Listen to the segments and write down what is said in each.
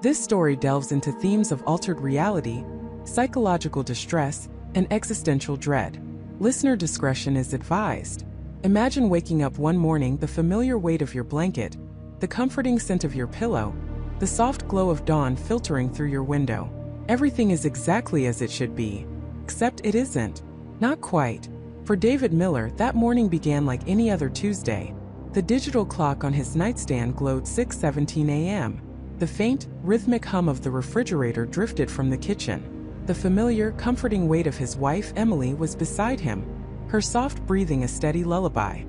This story delves into themes of altered reality, psychological distress, and existential dread. Listener discretion is advised. Imagine waking up one morning, the familiar weight of your blanket, the comforting scent of your pillow, the soft glow of dawn filtering through your window. Everything is exactly as it should be. Except it isn't. Not quite. For David Miller, that morning began like any other Tuesday. The digital clock on his nightstand glowed 6:17 a.m. The faint, rhythmic hum of the refrigerator drifted from the kitchen. The familiar, comforting weight of his wife, Emily, was beside him, her soft breathing a steady lullaby.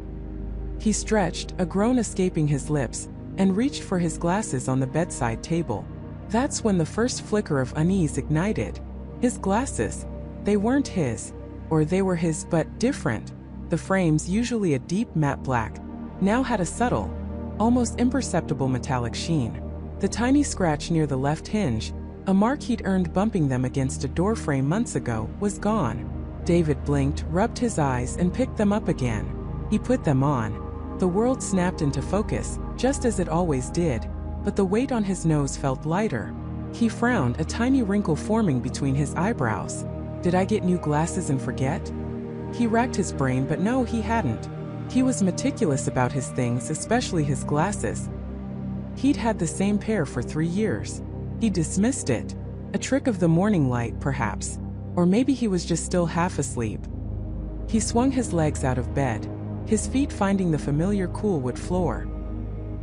He stretched, a groan escaping his lips, and reached for his glasses on the bedside table. That's when the first flicker of unease ignited. His glasses. They weren't his. Or they were his, but different. The frames, usually a deep matte black, now had a subtle, almost imperceptible metallic sheen. The tiny scratch near the left hinge, a mark he'd earned bumping them against a door frame months ago, was gone. David blinked, rubbed his eyes, and picked them up again. He put them on. The world snapped into focus, just as it always did, but the weight on his nose felt lighter. He frowned, a tiny wrinkle forming between his eyebrows. Did I get new glasses and forget? He racked his brain, but no, he hadn't. He was meticulous about his things, especially his glasses. He'd had the same pair for 3 years. He dismissed it. A trick of the morning light, perhaps. Or maybe he was just still half asleep. He swung his legs out of bed, his feet finding the familiar cool wood floor.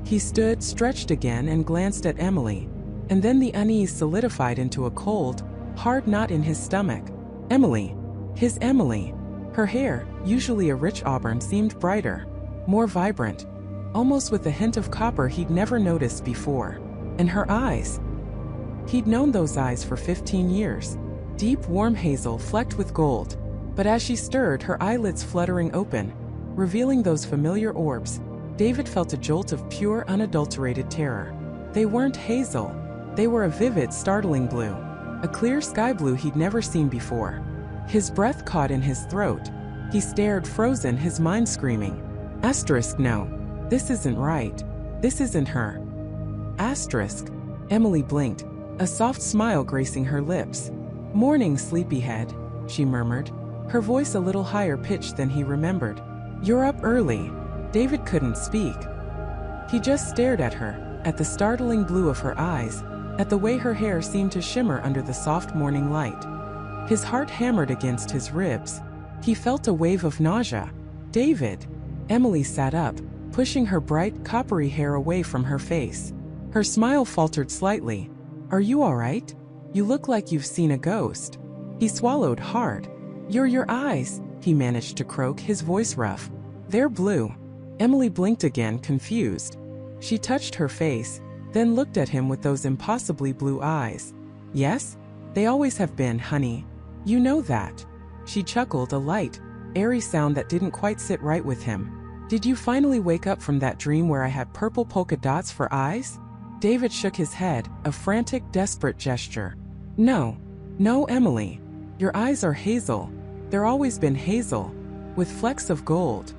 He stood, stretched again, and glanced at Emily. And then the unease solidified into a cold, hard knot in his stomach. Emily. His Emily. Her hair, usually a rich auburn, seemed brighter, more vibrant, almost with a hint of copper he'd never noticed before. And her eyes. He'd known those eyes for 15 years. Deep, warm hazel flecked with gold. But as she stirred, her eyelids fluttering open, revealing those familiar orbs, David felt a jolt of pure, unadulterated terror. They weren't hazel. They were a vivid, startling blue. A clear sky blue he'd never seen before. His breath caught in his throat. He stared, frozen, his mind screaming. Asterisk, no. This isn't right. This isn't her. Asterisk. Emily blinked, a soft smile gracing her lips. Morning, sleepyhead, she murmured, her voice a little higher pitched than he remembered. You're up early. David couldn't speak. He just stared at her, at the startling blue of her eyes, at the way her hair seemed to shimmer under the soft morning light. His heart hammered against his ribs. He felt a wave of nausea. David! Emily sat up, pushing her bright, coppery hair away from her face. Her smile faltered slightly. Are you all right? You look like you've seen a ghost. He swallowed hard. You're your eyes, he managed to croak, his voice rough. They're blue. Emily blinked again, confused. She touched her face, then looked at him with those impossibly blue eyes. Yes? They always have been, honey. You know that. She chuckled, a light, airy sound that didn't quite sit right with him. Did you finally wake up from that dream where I had purple polka dots for eyes? David shook his head, a frantic, desperate gesture. No. No, Emily. Your eyes are hazel. They're always been hazel, with flecks of gold.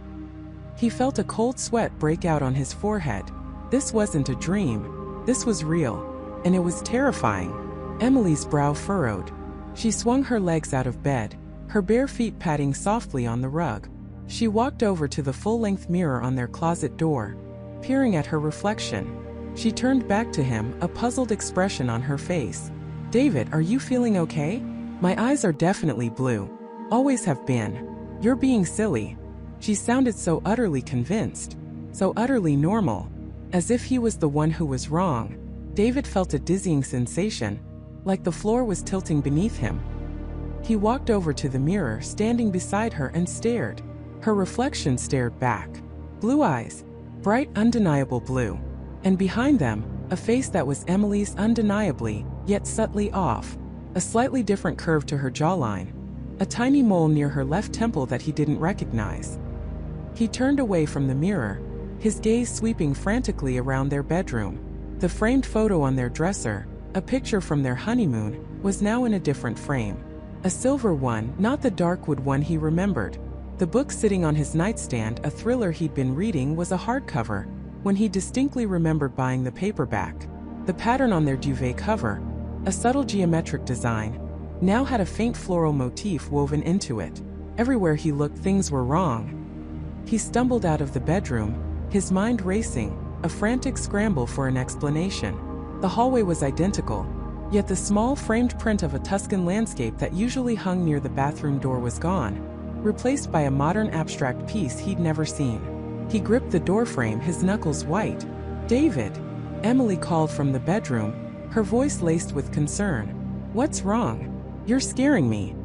He felt a cold sweat break out on his forehead. This wasn't a dream. This was real. And it was terrifying. Emily's brow furrowed. She swung her legs out of bed, her bare feet patting softly on the rug. She walked over to the full-length mirror on their closet door, peering at her reflection. She turned back to him, a puzzled expression on her face. David, are you feeling okay? My eyes are definitely blue. Always have been. You're being silly. She sounded so utterly convinced, so utterly normal, as if he was the one who was wrong. David felt a dizzying sensation, like the floor was tilting beneath him. He walked over to the mirror, standing beside her, and stared. Her reflection stared back. Blue eyes, bright, undeniable blue. And behind them, a face that was Emily's undeniably, yet subtly off. A slightly different curve to her jawline. A tiny mole near her left temple that he didn't recognize. He turned away from the mirror, his gaze sweeping frantically around their bedroom. The framed photo on their dresser, a picture from their honeymoon, was now in a different frame. A silver one, not the dark wood one he remembered. The book sitting on his nightstand, a thriller he'd been reading, was a hardcover, when he distinctly remembered buying the paperback. The pattern on their duvet cover, a subtle geometric design, now had a faint floral motif woven into it. Everywhere he looked, things were wrong. He stumbled out of the bedroom, his mind racing, a frantic scramble for an explanation. The hallway was identical, yet the small framed print of a Tuscan landscape that usually hung near the bathroom door was gone, replaced by a modern abstract piece he'd never seen. He gripped the doorframe, his knuckles white. "David!" Emily called from the bedroom, her voice laced with concern. "What's wrong? You're scaring me."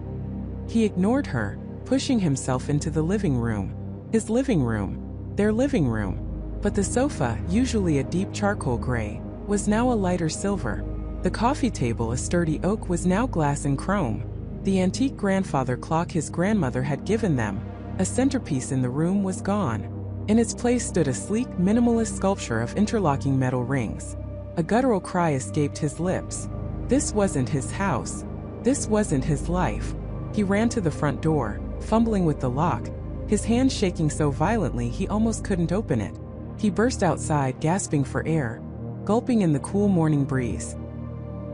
He ignored her, pushing himself into the living room. His living room. Their living room. But the sofa, usually a deep charcoal gray, was now a lighter silver. The coffee table, a sturdy oak, was now glass and chrome. The antique grandfather clock his grandmother had given them, a centerpiece in the room, was gone. In its place stood a sleek, minimalist sculpture of interlocking metal rings. A guttural cry escaped his lips. This wasn't his house. This wasn't his life. He ran to the front door, fumbling with the lock, his hand shaking so violently he almost couldn't open it. He burst outside, gasping for air, gulping in the cool morning breeze.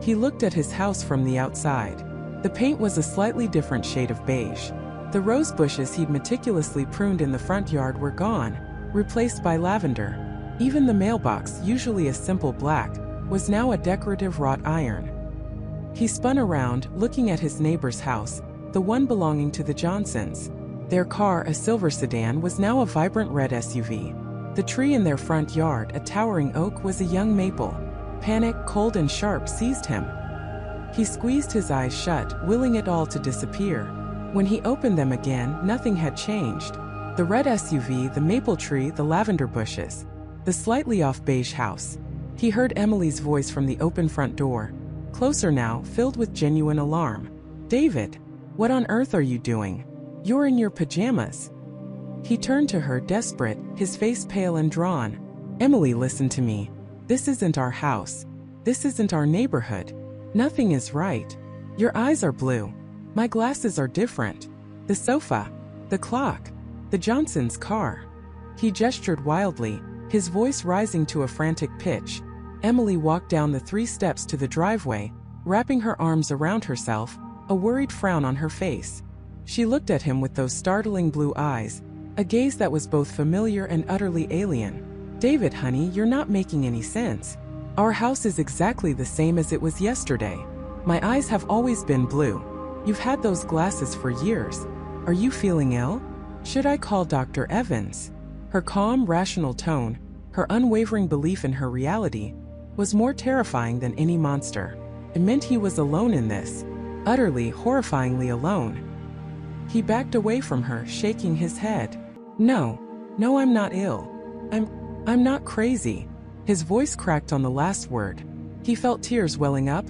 He looked at his house from the outside. The paint was a slightly different shade of beige. The rose bushes he'd meticulously pruned in the front yard were gone, replaced by lavender. Even the mailbox, usually a simple black, was now a decorative wrought iron. He spun around, looking at his neighbor's house, the one belonging to the Johnsons. Their car, a silver sedan, was now a vibrant red SUV. The tree in their front yard, a towering oak, was a young maple. Panic, cold and sharp, seized him. He squeezed his eyes shut, willing it all to disappear. When he opened them again, nothing had changed. The red SUV, the maple tree, the lavender bushes. The slightly off beige house. He heard Emily's voice from the open front door, closer now, filled with genuine alarm. "David, what on earth are you doing? You're in your pajamas." He turned to her, desperate, his face pale and drawn. "Emily, listen to me. This isn't our house. This isn't our neighborhood. Nothing is right. Your eyes are blue. My glasses are different. The sofa. The clock. The Johnsons' car." He gestured wildly, his voice rising to a frantic pitch. Emily walked down the 3 steps to the driveway, wrapping her arms around herself, a worried frown on her face. She looked at him with those startling blue eyes, a gaze that was both familiar and utterly alien. "David, honey, you're not making any sense. Our house is exactly the same as it was yesterday. My eyes have always been blue. You've had those glasses for years. Are you feeling ill? Should I call Dr. Evans?" Her calm, rational tone, her unwavering belief in her reality, was more terrifying than any monster. It meant he was alone in this. Utterly, horrifyingly alone. He backed away from her, shaking his head. No, I'm not ill. I'm not crazy." His voice cracked on the last word. He felt tears welling up,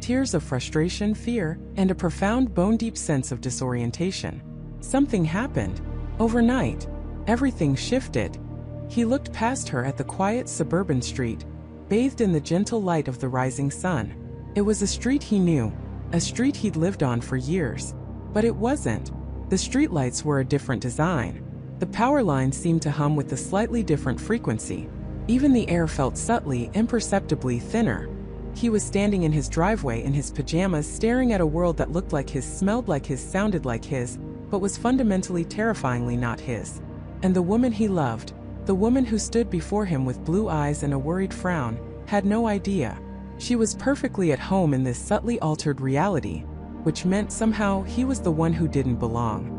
tears of frustration, fear, and a profound, bone-deep sense of disorientation. Something happened. Overnight, everything shifted. He looked past her at the quiet suburban street, bathed in the gentle light of the rising sun. It was a street he knew, a street he'd lived on for years. But it wasn't. The streetlights were a different design. The power lines seemed to hum with a slightly different frequency. Even the air felt subtly, imperceptibly thinner. He was standing in his driveway in his pajamas, staring at a world that looked like his, smelled like his, sounded like his, but was fundamentally, terrifyingly not his. And the woman he loved, the woman who stood before him with blue eyes and a worried frown, had no idea. She was perfectly at home in this subtly altered reality, which meant somehow he was the one who didn't belong.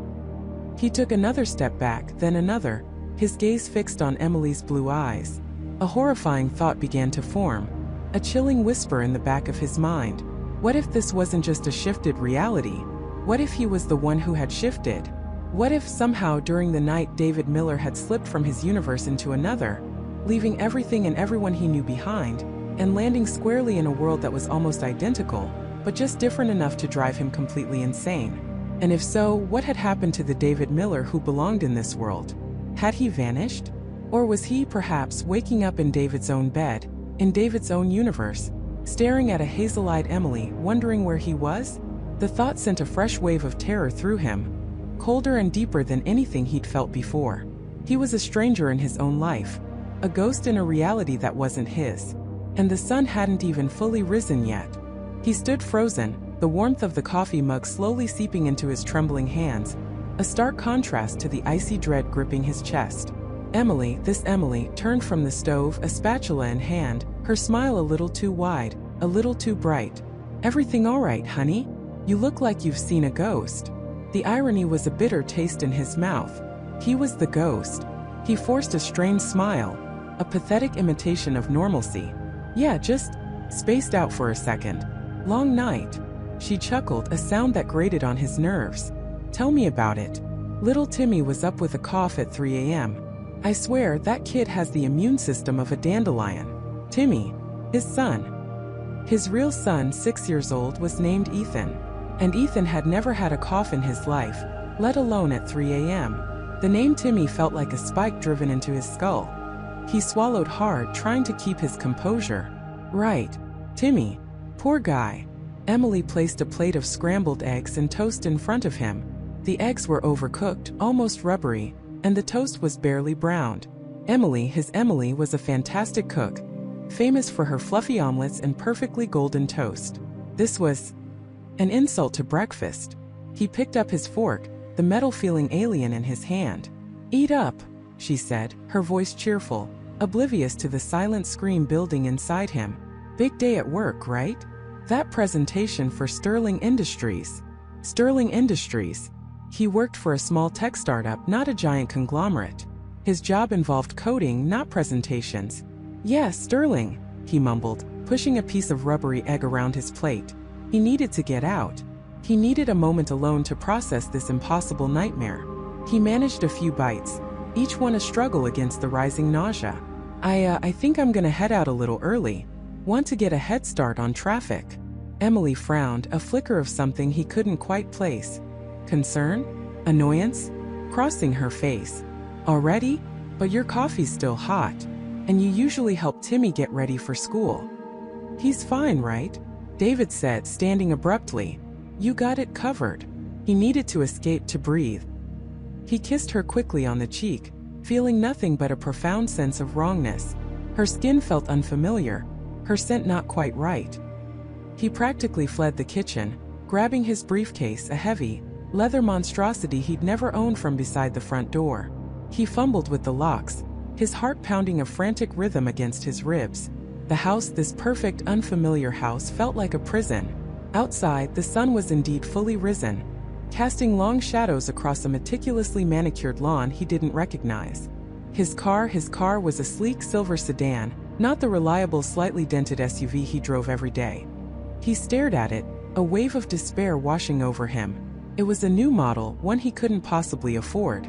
He took another step back, then another, his gaze fixed on Emily's blue eyes. A horrifying thought began to form, a chilling whisper in the back of his mind. What if this wasn't just a shifted reality? What if he was the one who had shifted? What if somehow during the night David Miller had slipped from his universe into another, leaving everything and everyone he knew behind, and landing squarely in a world that was almost identical, but just different enough to drive him completely insane? And if so, what had happened to the David Miller who belonged in this world? Had he vanished? Or was he perhaps waking up in David's own bed, in David's own universe, staring at a hazel-eyed Emily, wondering where he was? The thought sent a fresh wave of terror through him, colder and deeper than anything he'd felt before. He was a stranger in his own life, a ghost in a reality that wasn't his. and the sun hadn't even fully risen yet. He stood frozen, the warmth of the coffee mug slowly seeping into his trembling hands, a stark contrast to the icy dread gripping his chest. Emily, this Emily, turned from the stove, a spatula in hand, her smile a little too wide, a little too bright. "Everything all right, honey? You look like you've seen a ghost." The irony was a bitter taste in his mouth. He was the ghost. He forced a strained smile, a pathetic imitation of normalcy. "Yeah, just spaced out for a second. Long night." She chuckled, a sound that grated on his nerves. "Tell me about it." Little Timmy was up with a cough at 3 a.m. "I swear that kid has the immune system of a dandelion." Timmy, his son. His real son, 6 years old, was named Ethan. And Ethan had never had a cough in his life, let alone at 3 a.m. The name Timmy felt like a spike driven into his skull. He swallowed hard, trying to keep his composure. "Right. Timmy. Poor guy." Emily placed a plate of scrambled eggs and toast in front of him. The eggs were overcooked, almost rubbery, and the toast was barely browned. Emily, his Emily, was a fantastic cook, famous for her fluffy omelets and perfectly golden toast. This was an insult to breakfast. He picked up his fork, the metal feeling alien in his hand. "Eat up," she said, her voice cheerful, oblivious to the silent scream building inside him. "Big day at work, right? That presentation for Sterling Industries." Sterling Industries. He worked for a small tech startup, not a giant conglomerate. His job involved coding, not presentations. "Yes, Sterling," he mumbled, pushing a piece of rubbery egg around his plate. He needed to get out. He needed a moment alone to process this impossible nightmare. He managed a few bites, each one a struggle against the rising nausea. I think I'm gonna head out a little early. Want to get a head start on traffic." Emily frowned, a flicker of something he couldn't quite place. Concern? Annoyance? Crossing her face. "Already? But your coffee's still hot. And you usually help Timmy get ready for school." "He's fine, right?" David said, standing abruptly. "You got it covered." He needed to escape to breathe. He kissed her quickly on the cheek, feeling nothing but a profound sense of wrongness. Her skin felt unfamiliar, her scent not quite right. He practically fled the kitchen, grabbing his briefcase, a heavy, leather monstrosity he'd never owned, from beside the front door. He fumbled with the locks, his heart pounding a frantic rhythm against his ribs. The house, this perfect, unfamiliar house, felt like a prison. Outside, the sun was indeed fully risen, casting long shadows across a meticulously manicured lawn he didn't recognize. His car was a sleek silver sedan, not the reliable, slightly dented SUV he drove every day. He stared at it, a wave of despair washing over him. It was a new model, one he couldn't possibly afford.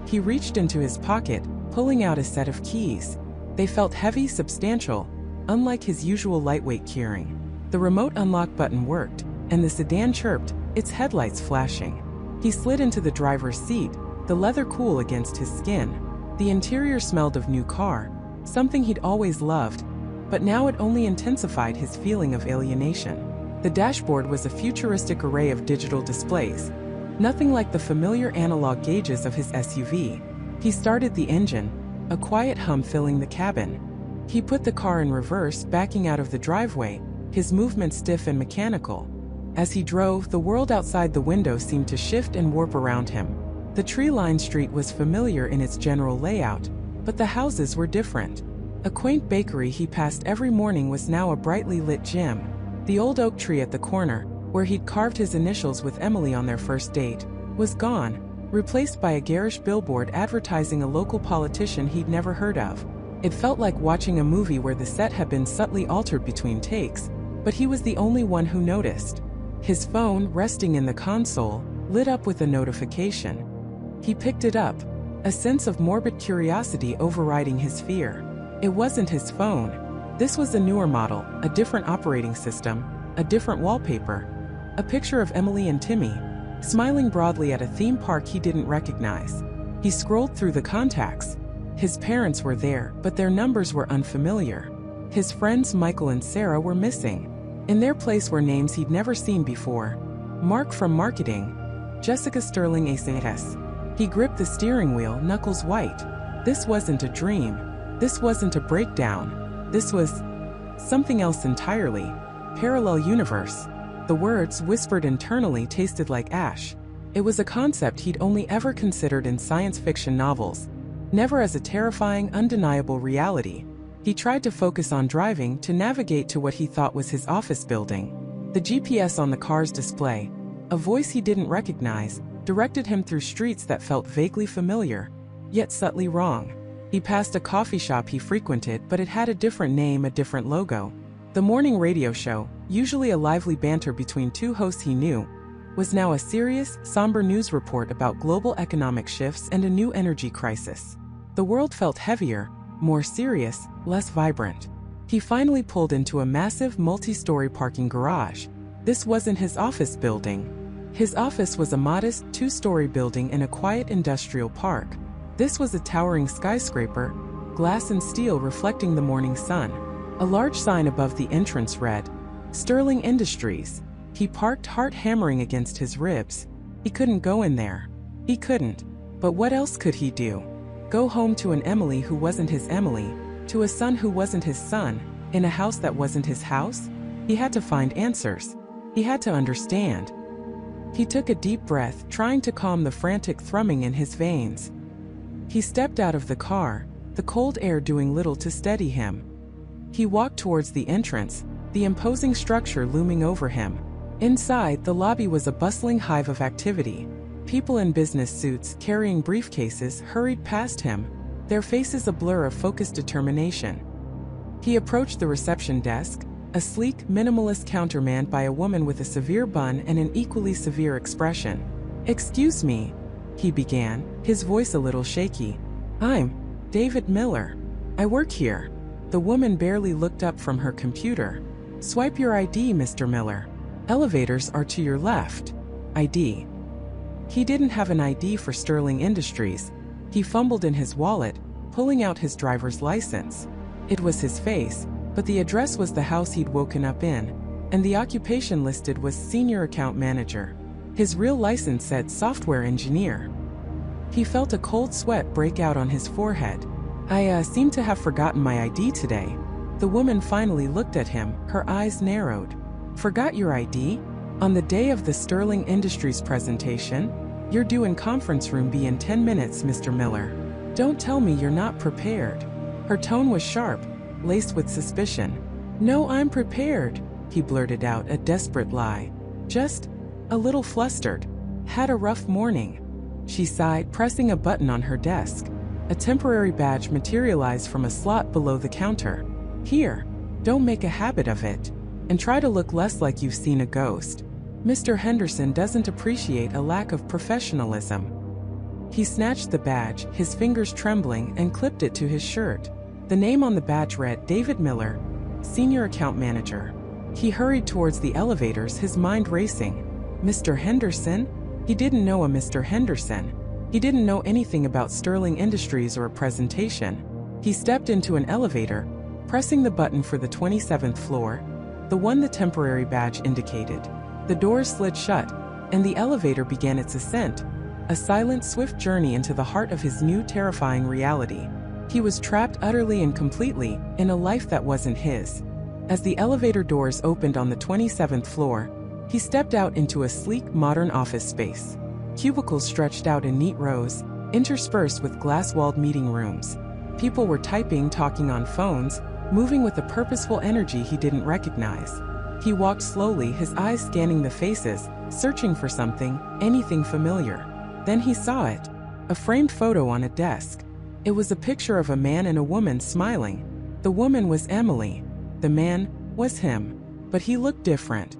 He reached into his pocket, pulling out a set of keys. They felt heavy, substantial, unlike his usual lightweight keyring. The remote unlock button worked, and the sedan chirped, its headlights flashing. He slid into the driver's seat, the leather cool against his skin. The interior smelled of new car, something he'd always loved, but now it only intensified his feeling of alienation. The dashboard was a futuristic array of digital displays, nothing like the familiar analog gauges of his SUV. He started the engine, a quiet hum filling the cabin. He put the car in reverse, backing out of the driveway, his movement stiff and mechanical. As he drove, the world outside the window seemed to shift and warp around him. The tree-lined street was familiar in its general layout, but the houses were different. A quaint bakery he passed every morning was now a brightly lit gym. The old oak tree at the corner, where he'd carved his initials with Emily on their first date, was gone, replaced by a garish billboard advertising a local politician he'd never heard of. It felt like watching a movie where the set had been subtly altered between takes, but he was the only one who noticed. His phone, resting in the console, lit up with a notification. He picked it up, a sense of morbid curiosity overriding his fear. It wasn't his phone. This was a newer model, a different operating system, a different wallpaper. A picture of Emily and Timmy, smiling broadly at a theme park he didn't recognize. He scrolled through the contacts. His parents were there, but their numbers were unfamiliar. His friends Michael and Sarah were missing. In their place were names he'd never seen before. Mark from marketing, Jessica Sterling ACS. He gripped the steering wheel, knuckles white. This wasn't a dream. This wasn't a breakdown. This was Something else entirely. Parallel universe. The words, whispered internally, tasted like ash. It was a concept he'd only ever considered in science fiction novels, never as a terrifying, undeniable reality. He tried to focus on driving to navigate to what he thought was his office building. The GPS on the car's display, a voice he didn't recognize, directed him through streets that felt vaguely familiar, yet subtly wrong. He passed a coffee shop he frequented, but it had a different name, a different logo. The morning radio show, usually a lively banter between two hosts he knew, was now a serious, somber news report about global economic shifts and a new energy crisis. The world felt heavier, more serious, less vibrant. He finally pulled into a massive multi-story parking garage. This wasn't his office building. His office was a modest, two-story building in a quiet industrial park. This was a towering skyscraper, glass and steel reflecting the morning sun. A large sign above the entrance read, "Sterling Industries." He parked, heart hammering against his ribs. He couldn't go in there. He couldn't. But what else could he do? Go home to an Emily who wasn't his Emily, to a son who wasn't his son, in a house that wasn't his house? He had to find answers. He had to understand. He took a deep breath, trying to calm the frantic thrumming in his veins. He stepped out of the car, the cold air doing little to steady him. He walked towards the entrance, the imposing structure looming over him. Inside, the lobby was a bustling hive of activity. People in business suits, carrying briefcases, hurried past him, their faces a blur of focused determination. He approached the reception desk, a sleek, minimalist counter manned by a woman with a severe bun and an equally severe expression. "Excuse me," he began, his voice a little shaky. "I'm David Miller. I work here." The woman barely looked up from her computer. "Swipe your ID, Mr. Miller. Elevators are to your left." ID. He didn't have an ID for Sterling Industries. He fumbled in his wallet, pulling out his driver's license. It was his face, but the address was the house he'd woken up in, and the occupation listed was Senior Account Manager. His real license said Software Engineer. He felt a cold sweat break out on his forehead. I seem to have forgotten my ID today." The woman finally looked at him, her eyes narrowed. "Forgot your ID? On the day of the Sterling Industries presentation? You're due in conference room B in 10 minutes, Mr. Miller. Don't tell me you're not prepared." Her tone was sharp, laced with suspicion. "No, I'm prepared," he blurted out, a desperate lie. "Just a little flustered. Had a rough morning." She sighed, pressing a button on her desk. A temporary badge materialized from a slot below the counter. "Here, don't make a habit of it. And try to look less like you've seen a ghost. Mr. Henderson doesn't appreciate a lack of professionalism." He snatched the badge, his fingers trembling, and clipped it to his shirt. The name on the badge read, David Miller, Senior Account Manager. He hurried towards the elevators, his mind racing. Mr. Henderson? He didn't know a Mr. Henderson. He didn't know anything about Sterling Industries or a presentation. He stepped into an elevator, pressing the button for the 27th floor, the one the temporary badge indicated. The doors slid shut, and the elevator began its ascent, a silent, swift journey into the heart of his new, terrifying reality. He was trapped utterly and completely in a life that wasn't his. As the elevator doors opened on the 27th floor, he stepped out into a sleek, modern office space. Cubicles stretched out in neat rows, interspersed with glass-walled meeting rooms. People were typing, talking on phones, moving with a purposeful energy he didn't recognize. He walked slowly, his eyes scanning the faces, searching for something, anything familiar. Then he saw it. A framed photo on a desk. It was a picture of a man and a woman smiling. The woman was Emily. The man was him. But he looked different.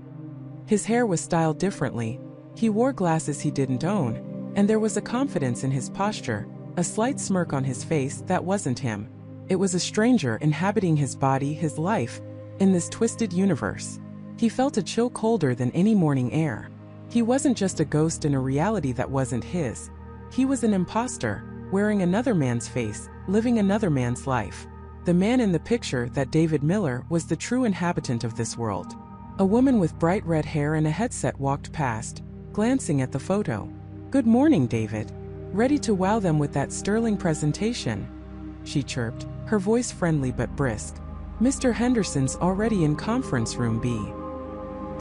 His hair was styled differently. He wore glasses he didn't own, and there was a confidence in his posture, a slight smirk on his face that wasn't him. It was a stranger inhabiting his body, his life, in this twisted universe. He felt a chill colder than any morning air. He wasn't just a ghost in a reality that wasn't his. He was an imposter, wearing another man's face, living another man's life. The man in the picture, that David Miller, was the true inhabitant of this world. A woman with bright red hair and a headset walked past, glancing at the photo. "Good morning, David. Ready to wow them with that sterling presentation?" she chirped, her voice friendly but brisk. Mr. Henderson's already in conference room B.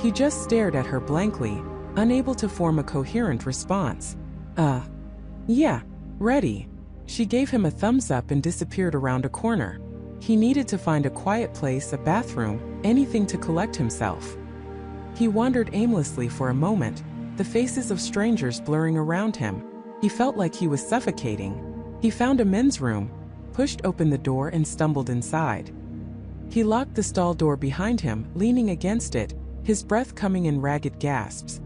He just stared at her blankly, unable to form a coherent response. Yeah, ready. She gave him a thumbs up and disappeared around a corner. He needed to find a quiet place, a bathroom, anything to collect himself. He wandered aimlessly for a moment, the faces of strangers blurring around him. He felt like he was suffocating. He found a men's room, pushed open the door and stumbled inside. He locked the stall door behind him, leaning against it, his breath coming in ragged gasps.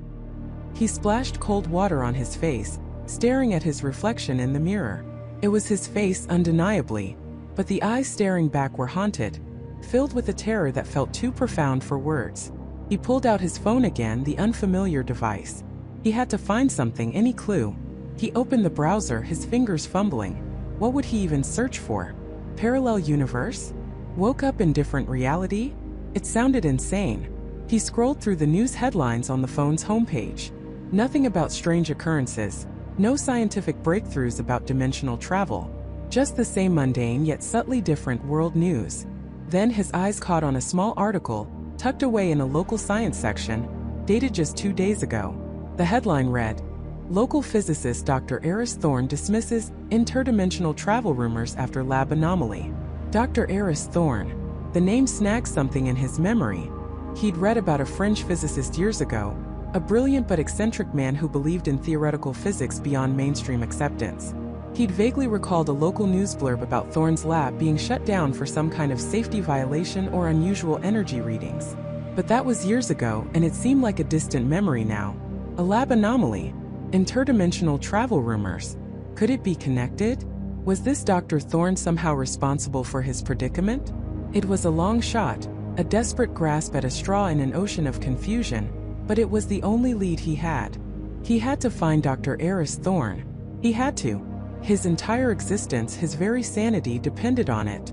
He splashed cold water on his face, staring at his reflection in the mirror. It was his face undeniably, but the eyes staring back were haunted, filled with a terror that felt too profound for words. He pulled out his phone again, the unfamiliar device. He had to find something, any clue. He opened the browser, his fingers fumbling. What would he even search for? Parallel universe? Woke up in different reality? It sounded insane. He scrolled through the news headlines on the phone's homepage. Nothing about strange occurrences, no scientific breakthroughs about dimensional travel. Just the same mundane yet subtly different world news. Then his eyes caught on a small article, tucked away in a local science section, dated just 2 days ago. The headline read, "Local physicist Dr. Eris Thorne dismisses interdimensional travel rumors after lab anomaly." Dr. Eris Thorne. The name snagged something in his memory. He'd read about a French physicist years ago, a brilliant but eccentric man who believed in theoretical physics beyond mainstream acceptance. He'd vaguely recalled a local news blurb about Thorne's lab being shut down for some kind of safety violation or unusual energy readings. But that was years ago, and it seemed like a distant memory now. A lab anomaly. Interdimensional travel rumors. Could it be connected? Was this Dr. Thorne somehow responsible for his predicament? It was a long shot, a desperate grasp at a straw in an ocean of confusion, but it was the only lead he had. He had to find Dr. Eris Thorne. He had to. His entire existence, his very sanity depended on it.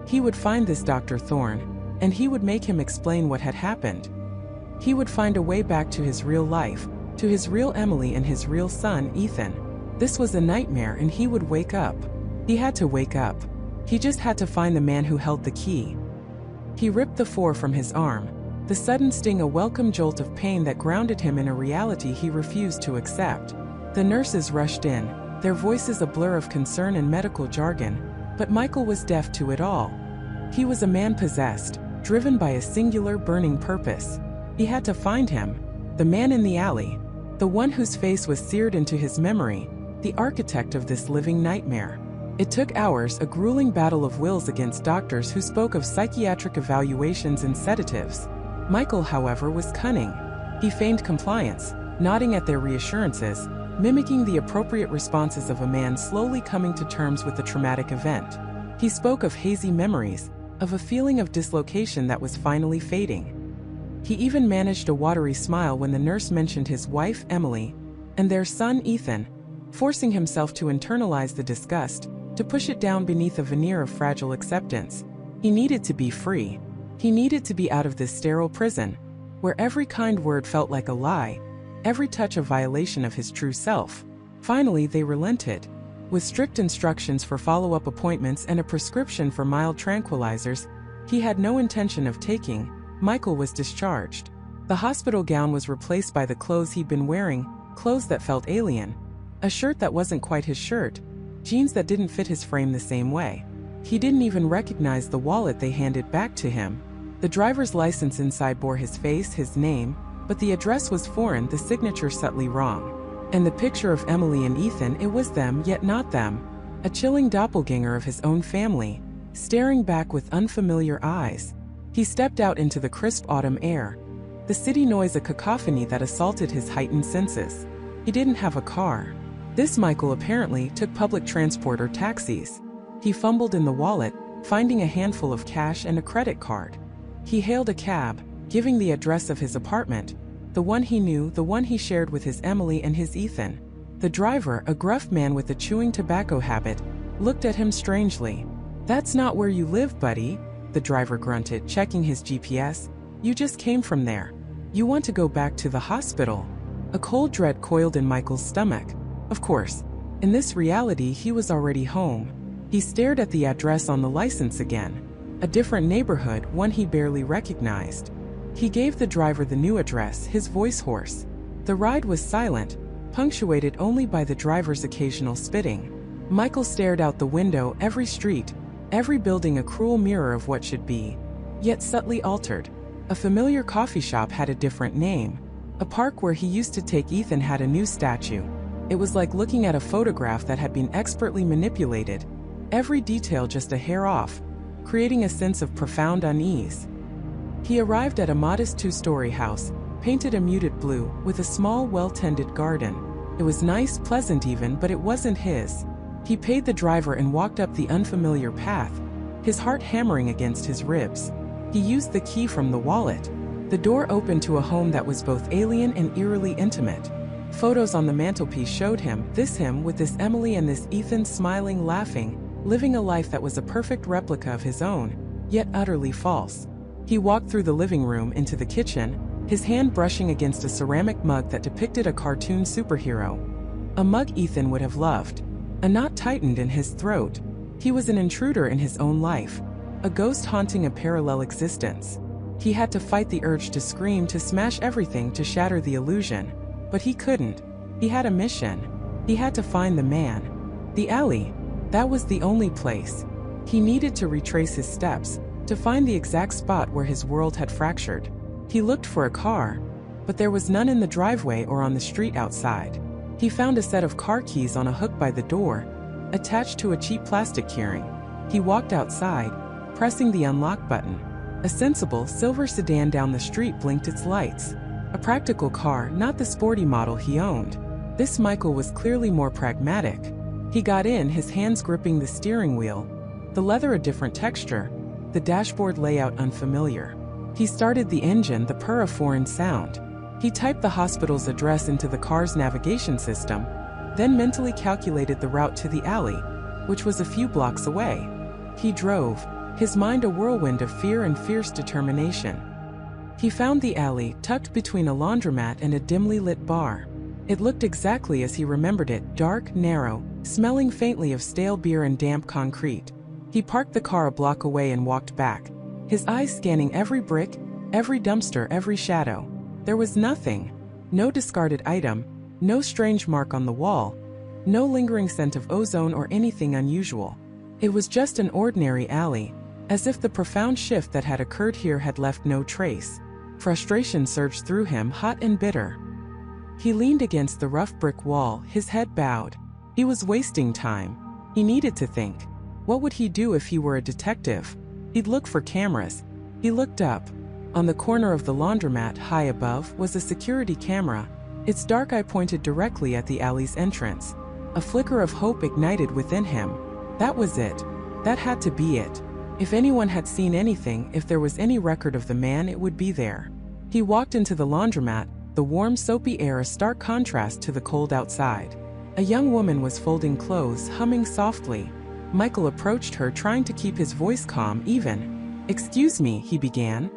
He would find this Dr. Thorne, and he would make him explain what had happened. He would find a way back to his real life, to his real Emily and his real son, Ethan. This was a nightmare and he would wake up. He had to wake up. He just had to find the man who held the key. He ripped the 4 from his arm, the sudden sting a welcome jolt of pain that grounded him in a reality he refused to accept. The nurses rushed in, their voices a blur of concern and medical jargon, but Michael was deaf to it all. He was a man possessed, driven by a singular burning purpose. He had to find him, the man in the alley, the one whose face was seared into his memory, the architect of this living nightmare. It took hours, a grueling battle of wills against doctors who spoke of psychiatric evaluations and sedatives. Michael, however, was cunning. He feigned compliance, nodding at their reassurances, mimicking the appropriate responses of a man slowly coming to terms with a traumatic event. He spoke of hazy memories, of a feeling of dislocation that was finally fading. He even managed a watery smile when the nurse mentioned his wife, Emily, and their son, Ethan, forcing himself to internalize the disgust, to push it down beneath a veneer of fragile acceptance. He needed to be free. He needed to be out of this sterile prison, where every kind word felt like a lie, every touch a violation of his true self. Finally, they relented. With strict instructions for follow-up appointments and a prescription for mild tranquilizers he had no intention of taking, Michael was discharged. The hospital gown was replaced by the clothes he'd been wearing, clothes that felt alien. A shirt that wasn't quite his shirt, jeans that didn't fit his frame the same way. He didn't even recognize the wallet they handed back to him. The driver's license inside bore his face, his name, but the address was foreign, the signature subtly wrong. And the picture of Emily and Ethan, it was them, yet not them. A chilling doppelganger of his own family, staring back with unfamiliar eyes. He stepped out into the crisp autumn air. The city noise a cacophony that assaulted his heightened senses. He didn't have a car. This Michael apparently took public transport or taxis. He fumbled in the wallet, finding a handful of cash and a credit card. He hailed a cab, giving the address of his apartment, the one he knew, the one he shared with his Emily and his Ethan. The driver, a gruff man with a chewing tobacco habit, looked at him strangely. "That's not where you live, buddy," the driver grunted, checking his GPS. "You just came from there. You want to go back to the hospital." A cold dread coiled in Michael's stomach. Of course, in this reality he was already home. He stared at the address on the license again. A different neighborhood, one he barely recognized. He gave the driver the new address, his voice hoarse. The ride was silent, punctuated only by the driver's occasional spitting. Michael stared out the window, every street, every building a cruel mirror of what should be, yet subtly altered. A familiar coffee shop had a different name. A park where he used to take Ethan had a new statue. It was like looking at a photograph that had been expertly manipulated, every detail just a hair off, creating a sense of profound unease. He arrived at a modest 2-story house, painted a muted blue, with a small, well-tended garden. It was nice, pleasant even, but it wasn't his. He paid the driver and walked up the unfamiliar path, his heart hammering against his ribs. He used the key from the wallet. The door opened to a home that was both alien and eerily intimate. Photos on the mantelpiece showed him with this Emily and this Ethan smiling, laughing, living a life that was a perfect replica of his own, yet utterly false. He walked through the living room into the kitchen, his hand brushing against a ceramic mug that depicted a cartoon superhero. A mug Ethan would have loved. A knot tightened in his throat. He was an intruder in his own life, a ghost haunting a parallel existence. He had to fight the urge to scream, to smash everything, to shatter the illusion. But he couldn't. He had a mission. He had to find the man. The alley. That was the only place. He needed to retrace his steps, to find the exact spot where his world had fractured. He looked for a car, but there was none in the driveway or on the street outside. He found a set of car keys on a hook by the door, attached to a cheap plastic keyring. He walked outside, pressing the unlock button. A sensible, silver sedan down the street blinked its lights. A practical car, not the sporty model he owned. This Michael was clearly more pragmatic. He got in, his hands gripping the steering wheel, the leather a different texture, the dashboard layout unfamiliar. He started the engine, the purr a foreign sound. He typed the hospital's address into the car's navigation system, then mentally calculated the route to the alley, which was a few blocks away. He drove, his mind a whirlwind of fear and fierce determination. He found the alley, tucked between a laundromat and a dimly lit bar. It looked exactly as he remembered it, dark, narrow, smelling faintly of stale beer and damp concrete. He parked the car a block away and walked back, his eyes scanning every brick, every dumpster, every shadow. There was nothing. No discarded item, no strange mark on the wall, no lingering scent of ozone or anything unusual. It was just an ordinary alley, as if the profound shift that had occurred here had left no trace. Frustration surged through him, hot and bitter. He leaned against the rough brick wall, his head bowed. He was wasting time. He needed to think. What would he do if he were a detective? He'd look for cameras. He looked up. On the corner of the laundromat, high above, was a security camera, its dark eye pointed directly at the alley's entrance. A flicker of hope ignited within him. That was it. That had to be it. If anyone had seen anything, if there was any record of the man, it would be there. He walked into the laundromat, the warm, soapy air a stark contrast to the cold outside. A young woman was folding clothes, humming softly. Michael approached her, trying to keep his voice calm, even. "Excuse me," he began.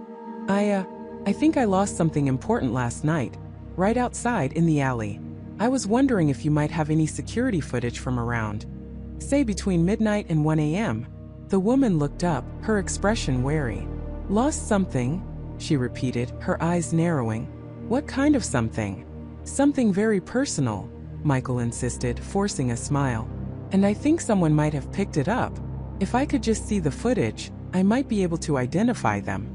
I think I lost something important last night, right outside in the alley. I was wondering if you might have any security footage from around, say between midnight and 1 a.m. The woman looked up, her expression wary. "Lost something?" she repeated, her eyes narrowing. "What kind of something?" "Something very personal," Michael insisted, forcing a smile. "And I think someone might have picked it up. If I could just see the footage, I might be able to identify them."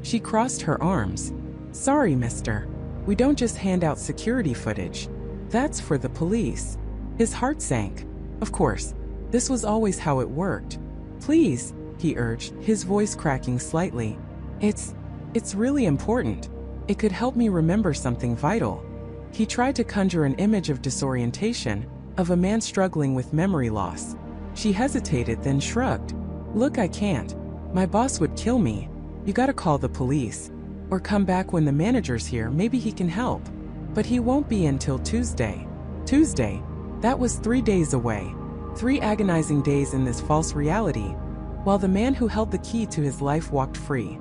She crossed her arms. "Sorry, mister. We don't just hand out security footage. That's for the police." His heart sank. Of course, this was always how it worked. "Please," he urged, his voice cracking slightly. It's really important. It could help me remember something vital." He tried to conjure an image of disorientation, of a man struggling with memory loss. She hesitated, then shrugged. "Look, I can't. My boss would kill me. You gotta call the police. Or come back when the manager's here, maybe he can help. But he won't be until Tuesday." Tuesday? That was 3 days away. 3 agonizing days in this false reality, while the man who held the key to his life walked free.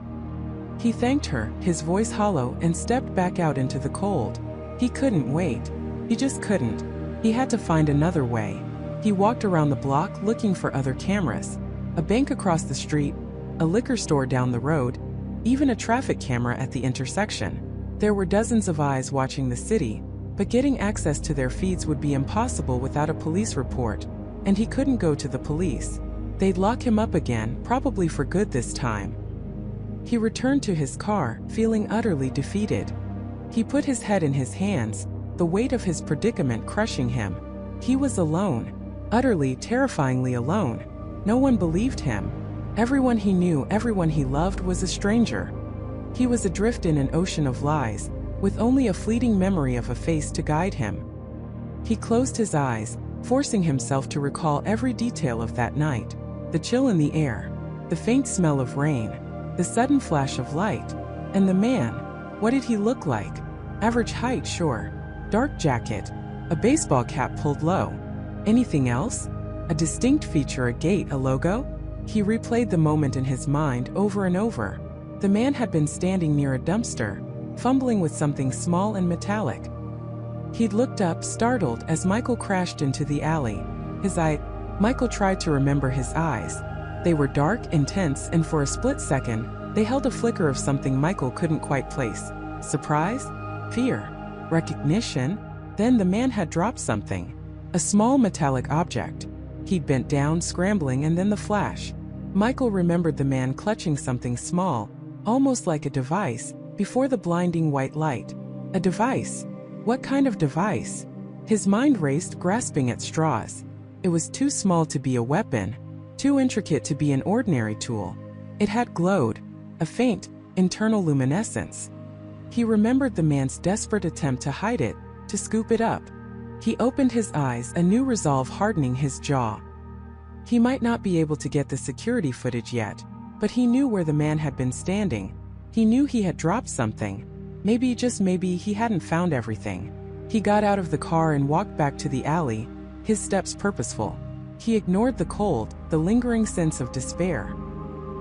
He thanked her, his voice hollow, and stepped back out into the cold. He couldn't wait. He just couldn't. He had to find another way. He walked around the block looking for other cameras. A bank across the street, a liquor store down the road, even a traffic camera at the intersection. There were dozens of eyes watching the city, but getting access to their feeds would be impossible without a police report, and he couldn't go to the police. They'd lock him up again, probably for good this time. He returned to his car, feeling utterly defeated. He put his head in his hands, the weight of his predicament crushing him. He was alone, utterly, terrifyingly alone. No one believed him. Everyone he knew, everyone he loved was a stranger. He was adrift in an ocean of lies, with only a fleeting memory of a face to guide him. He closed his eyes, forcing himself to recall every detail of that night. The chill in the air, the faint smell of rain, the sudden flash of light, and the man. What did he look like? Average height, sure. Dark jacket, a baseball cap pulled low. Anything else? A distinct feature, a gait, a logo? He replayed the moment in his mind over and over. The man had been standing near a dumpster, fumbling with something small and metallic. He'd looked up, startled, as Michael crashed into the alley. Michael tried to remember his eyes. They were dark, intense, and for a split second, they held a flicker of something Michael couldn't quite place. Surprise? Fear? Recognition? Then the man had dropped something. A small metallic object. He'd bent down, scrambling, and then the flash. Michael remembered the man clutching something small, almost like a device, before the blinding white light. A device? What kind of device? His mind raced, grasping at straws. It was too small to be a weapon, too intricate to be an ordinary tool. It had glowed, a faint, internal luminescence. He remembered the man's desperate attempt to hide it, to scoop it up. He opened his eyes, a new resolve hardening his jaw. He might not be able to get the security footage yet, but he knew where the man had been standing. He knew he had dropped something. Maybe, just maybe, he hadn't found everything. He got out of the car and walked back to the alley, his steps purposeful. He ignored the cold, the lingering sense of despair.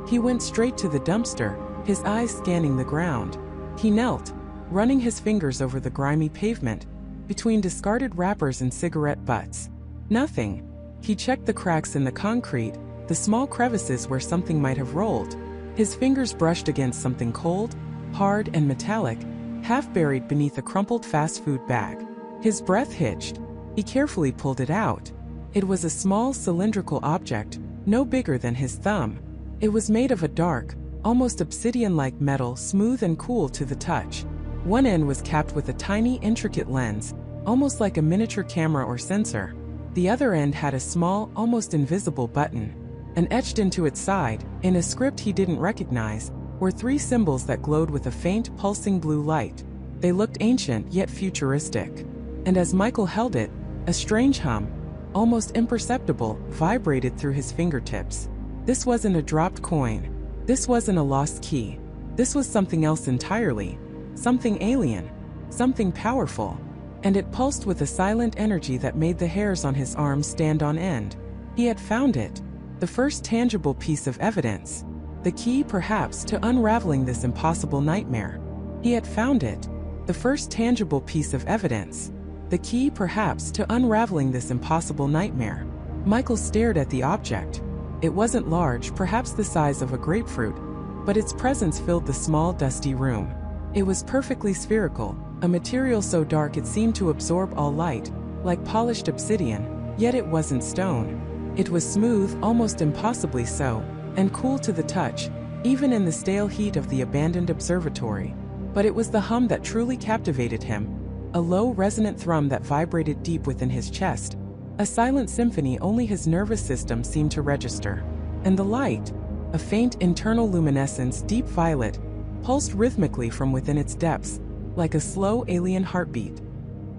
He went straight to the dumpster, his eyes scanning the ground. He knelt, running his fingers over the grimy pavement, between discarded wrappers and cigarette butts. Nothing. He checked the cracks in the concrete, the small crevices where something might have rolled. His fingers brushed against something cold, hard, and metallic, half buried beneath a crumpled fast food bag. His breath hitched. He carefully pulled it out. It was a small cylindrical object, no bigger than his thumb. It was made of a dark, almost obsidian-like metal, smooth and cool to the touch. One end was capped with a tiny, intricate lens, almost like a miniature camera or sensor. The other end had a small, almost invisible button. And etched into its side, in a script he didn't recognize, were 3 symbols that glowed with a faint, pulsing blue light. They looked ancient yet futuristic. And as Michael held it, a strange hum, almost imperceptible, vibrated through his fingertips. This wasn't a dropped coin. This wasn't a lost key. This was something else entirely. Something alien. Something powerful. And it pulsed with a silent energy that made the hairs on his arms stand on end. He had found it. The first tangible piece of evidence. The key, perhaps, to unraveling this impossible nightmare. He had found it. The first tangible piece of evidence. The key, perhaps, to unraveling this impossible nightmare. Michael stared at the object. It wasn't large, perhaps the size of a grapefruit, but its presence filled the small, dusty room. It was perfectly spherical, a material so dark it seemed to absorb all light, like polished obsidian, yet it wasn't stone. It was smooth, almost impossibly so, and cool to the touch, even in the stale heat of the abandoned observatory. But it was the hum that truly captivated him. A low, resonant thrum that vibrated deep within his chest. A silent symphony only his nervous system seemed to register. And the light, a faint internal luminescence, deep violet, pulsed rhythmically from within its depths, like a slow alien heartbeat.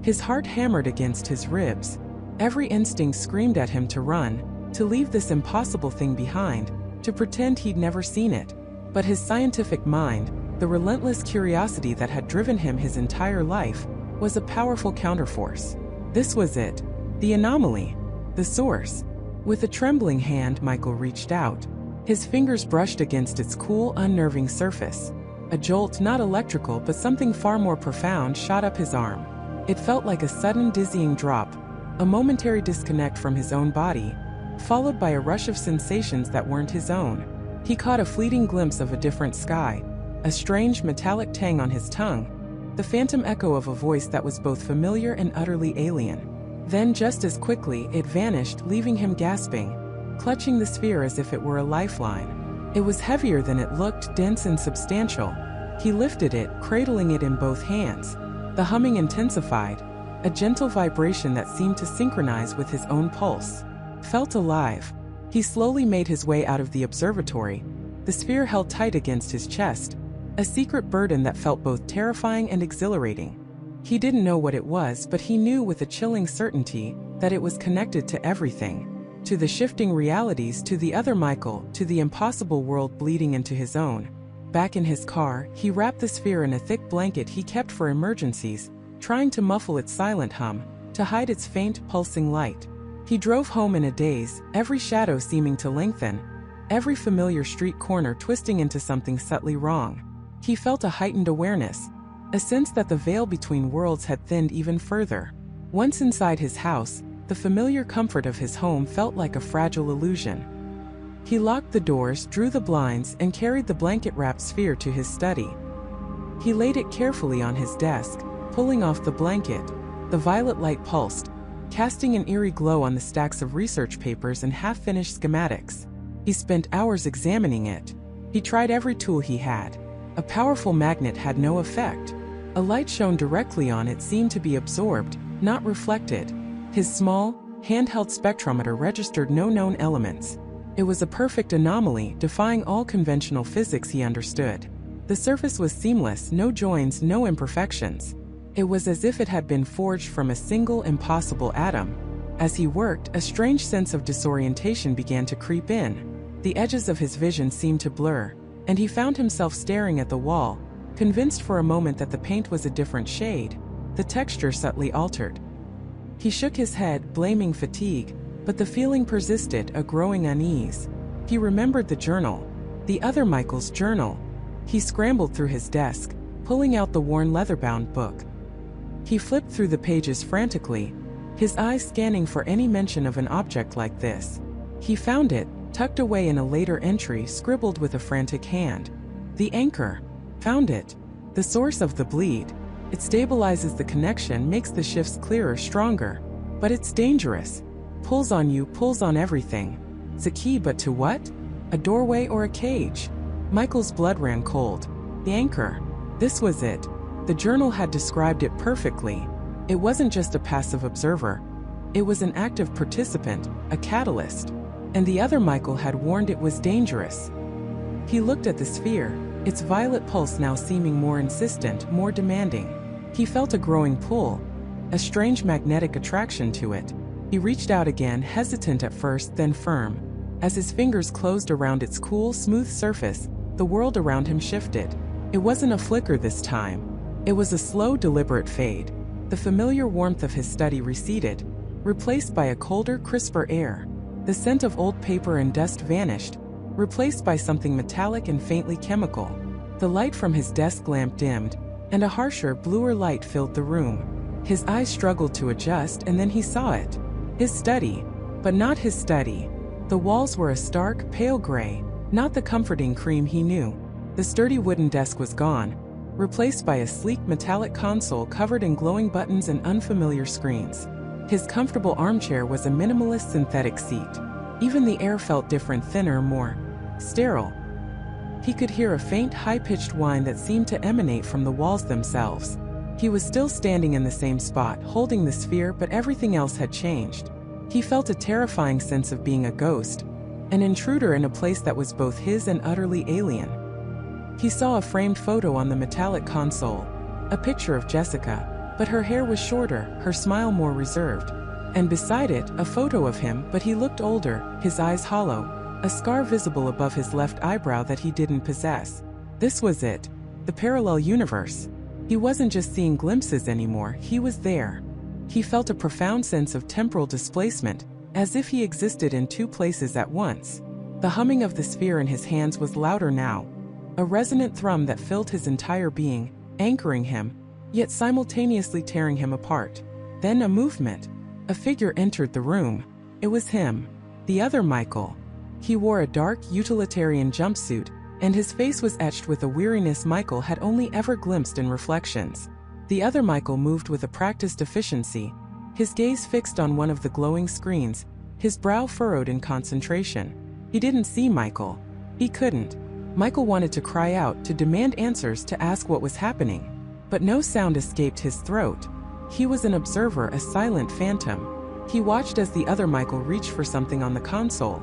His heart hammered against his ribs. Every instinct screamed at him to run, to leave this impossible thing behind, to pretend he'd never seen it. But his scientific mind, the relentless curiosity that had driven him his entire life, was a powerful counterforce. This was it. The anomaly. The source. With a trembling hand, Michael reached out. His fingers brushed against its cool, unnerving surface. A jolt, not electrical but something far more profound, shot up his arm. It felt like a sudden, dizzying drop, a momentary disconnect from his own body, followed by a rush of sensations that weren't his own. He caught a fleeting glimpse of a different sky, a strange metallic tang on his tongue, the phantom echo of a voice that was both familiar and utterly alien. Then just as quickly, it vanished, leaving him gasping, clutching the sphere as if it were a lifeline. It was heavier than it looked, dense and substantial. He lifted it, cradling it in both hands. The humming intensified, a gentle vibration that seemed to synchronize with his own pulse. Felt alive. He slowly made his way out of the observatory, the sphere held tight against his chest, a secret burden that felt both terrifying and exhilarating. He didn't know what it was, but he knew with a chilling certainty that it was connected to everything. To the shifting realities, to the other Michael, to the impossible world bleeding into his own. Back in his car, he wrapped the sphere in a thick blanket he kept for emergencies, trying to muffle its silent hum, to hide its faint, pulsing light. He drove home in a daze, every shadow seeming to lengthen, every familiar street corner twisting into something subtly wrong. He felt a heightened awareness, a sense that the veil between worlds had thinned even further. Once inside his house, the familiar comfort of his home felt like a fragile illusion. He locked the doors, drew the blinds, and carried the blanket-wrapped sphere to his study. He laid it carefully on his desk, pulling off the blanket. The violet light pulsed, casting an eerie glow on the stacks of research papers and half-finished schematics. He spent hours examining it. He tried every tool he had. A powerful magnet had no effect. A light shone directly on it seemed to be absorbed, not reflected. His small, handheld spectrometer registered no known elements. It was a perfect anomaly, defying all conventional physics he understood. The surface was seamless, no joins, no imperfections. It was as if it had been forged from a single impossible atom. As he worked, a strange sense of disorientation began to creep in. The edges of his vision seemed to blur, and he found himself staring at the wall, convinced for a moment that the paint was a different shade, the texture subtly altered. He shook his head, blaming fatigue, but the feeling persisted, a growing unease. He remembered the journal, the other Michael's journal. He scrambled through his desk, pulling out the worn leather-bound book. He flipped through the pages frantically, his eyes scanning for any mention of an object like this. He found it, tucked away in a later entry, scribbled with a frantic hand. The anchor. Found it. The source of the bleed. It stabilizes the connection, makes the shifts clearer, stronger. But it's dangerous. Pulls on you, pulls on everything. It's a key, but to what? A doorway or a cage? Michael's blood ran cold. The anchor. This was it. The journal had described it perfectly. It wasn't just a passive observer. It was an active participant, a catalyst. And the other Michael had warned it was dangerous. He looked at the sphere, its violet pulse now seeming more insistent, more demanding. He felt a growing pull, a strange magnetic attraction to it. He reached out again, hesitant at first, then firm. As his fingers closed around its cool, smooth surface, the world around him shifted. It wasn't a flicker this time. It was a slow, deliberate fade. The familiar warmth of his study receded, replaced by a colder, crisper air. The scent of old paper and dust vanished, replaced by something metallic and faintly chemical. The light from his desk lamp dimmed, and a harsher, bluer light filled the room. His eyes struggled to adjust, and then he saw it. His study, but not his study. The walls were a stark, pale gray, not the comforting cream he knew. The sturdy wooden desk was gone, replaced by a sleek metallic console covered in glowing buttons and unfamiliar screens. His comfortable armchair was a minimalist synthetic seat. Even the air felt different, thinner, more sterile. He could hear a faint, high-pitched whine that seemed to emanate from the walls themselves. He was still standing in the same spot, holding the sphere, but everything else had changed. He felt a terrifying sense of being a ghost, an intruder in a place that was both his and utterly alien. He saw a framed photo on the metallic console, a picture of Jessica, but her hair was shorter, her smile more reserved. And beside it, a photo of him, but he looked older, his eyes hollow, a scar visible above his left eyebrow that he didn't possess. This was it, the parallel universe. He wasn't just seeing glimpses anymore, he was there. He felt a profound sense of temporal displacement, as if he existed in two places at once. The humming of the sphere in his hands was louder now, a resonant thrum that filled his entire being, anchoring him, yet simultaneously tearing him apart. Then a movement. A figure entered the room. It was him, the other Michael. He wore a dark, utilitarian jumpsuit, and his face was etched with a weariness Michael had only ever glimpsed in reflections. The other Michael moved with a practiced efficiency, his gaze fixed on one of the glowing screens, his brow furrowed in concentration. He didn't see Michael. He couldn't. Michael wanted to cry out, to demand answers, to ask what was happening. But no sound escaped his throat. He was an observer, a silent phantom. He watched as the other Michael reached for something on the console.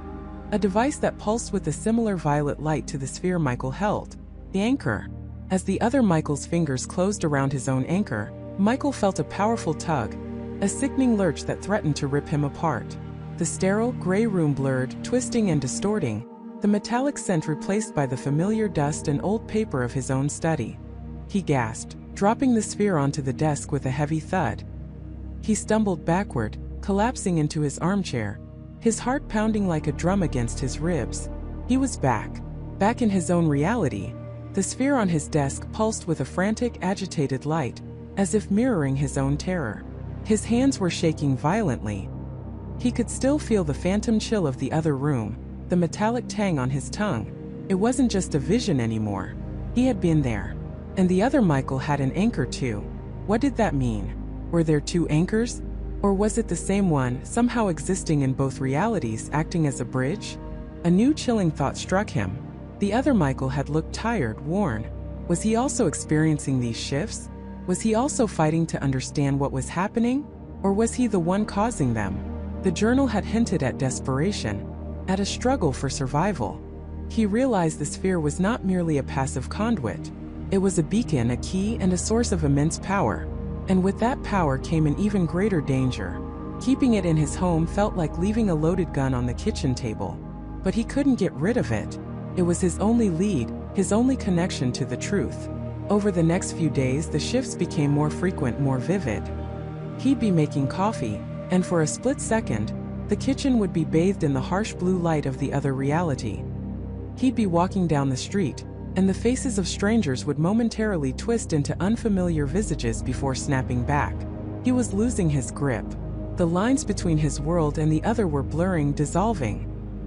A device that pulsed with a similar violet light to the sphere Michael held. The anchor. As the other Michael's fingers closed around his own anchor, Michael felt a powerful tug, a sickening lurch that threatened to rip him apart. The sterile, gray room blurred, twisting and distorting, the metallic scent replaced by the familiar dust and old paper of his own study. He gasped, dropping the sphere onto the desk with a heavy thud. He stumbled backward, collapsing into his armchair, his heart pounding like a drum against his ribs. He was back in his own reality. The sphere on his desk pulsed with a frantic, agitated light, as if mirroring his own terror. His hands were shaking violently. He could still feel the phantom chill of the other room, the metallic tang on his tongue. It wasn't just a vision anymore. He had been there. And the other Michael had an anchor too. What did that mean? Were there two anchors? Or was it the same one, somehow existing in both realities, acting as a bridge? A new chilling thought struck him. The other Michael had looked tired, worn. Was he also experiencing these shifts? Was he also fighting to understand what was happening? Or was he the one causing them? The journal had hinted at desperation, at a struggle for survival. He realized the sphere was not merely a passive conduit. It was a beacon, a key, and a source of immense power. And with that power came an even greater danger. Keeping it in his home felt like leaving a loaded gun on the kitchen table. But he couldn't get rid of it. It was his only lead, his only connection to the truth. Over the next few days, the shifts became more frequent, more vivid. He'd be making coffee, and for a split second, the kitchen would be bathed in the harsh blue light of the other reality. He'd be walking down the street, and the faces of strangers would momentarily twist into unfamiliar visages before snapping back. He was losing his grip. The lines between his world and the other were blurring, dissolving.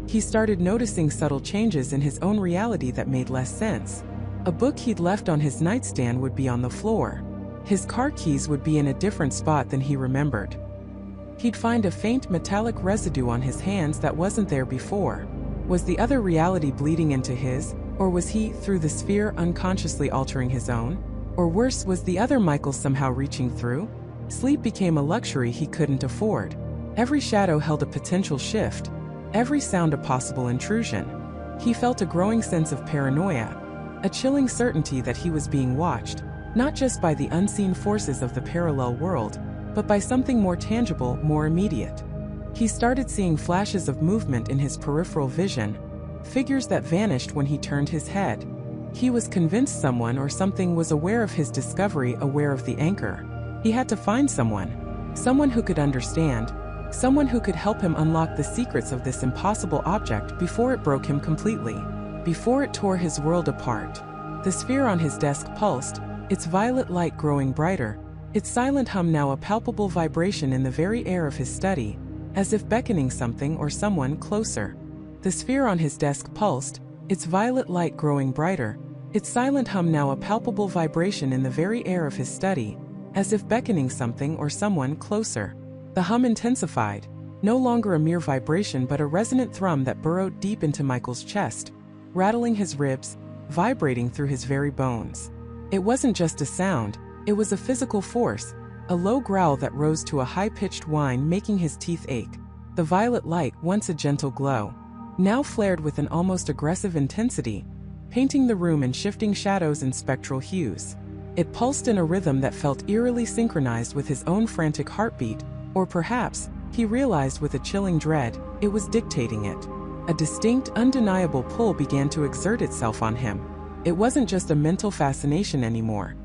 He started noticing subtle changes in his own reality that made less sense. A book he'd left on his nightstand would be on the floor. His car keys would be in a different spot than he remembered. He'd find a faint metallic residue on his hands that wasn't there before. Was the other reality bleeding into his, or was he, through the sphere, unconsciously altering his own? Or worse, was the other Michael somehow reaching through? Sleep became a luxury he couldn't afford. Every shadow held a potential shift, every sound a possible intrusion. He felt a growing sense of paranoia, a chilling certainty that he was being watched, not just by the unseen forces of the parallel world, but by something more tangible, more immediate. He started seeing flashes of movement in his peripheral vision, figures that vanished when he turned his head. He was convinced someone or something was aware of his discovery, aware of the anchor. He had to find someone who could understand, someone who could help him unlock the secrets of this impossible object before it broke him completely, before it tore his world apart. The sphere on his desk pulsed, its violet light growing brighter, its silent hum now a palpable vibration in the very air of his study, as if beckoning something or someone closer. The sphere on his desk pulsed, its violet light growing brighter, its silent hum now a palpable vibration in the very air of his study, as if beckoning something or someone closer. The hum intensified, no longer a mere vibration but a resonant thrum that burrowed deep into Michael's chest, rattling his ribs, vibrating through his very bones. It wasn't just a sound, it was a physical force, a low growl that rose to a high-pitched whine making his teeth ache. The violet light, once a gentle glow, now flared with an almost aggressive intensity, painting the room in shifting shadows and spectral hues. It pulsed in a rhythm that felt eerily synchronized with his own frantic heartbeat, or perhaps, he realized with a chilling dread, it was dictating it. A distinct, undeniable pull began to exert itself on him. It wasn't just a mental fascination anymore.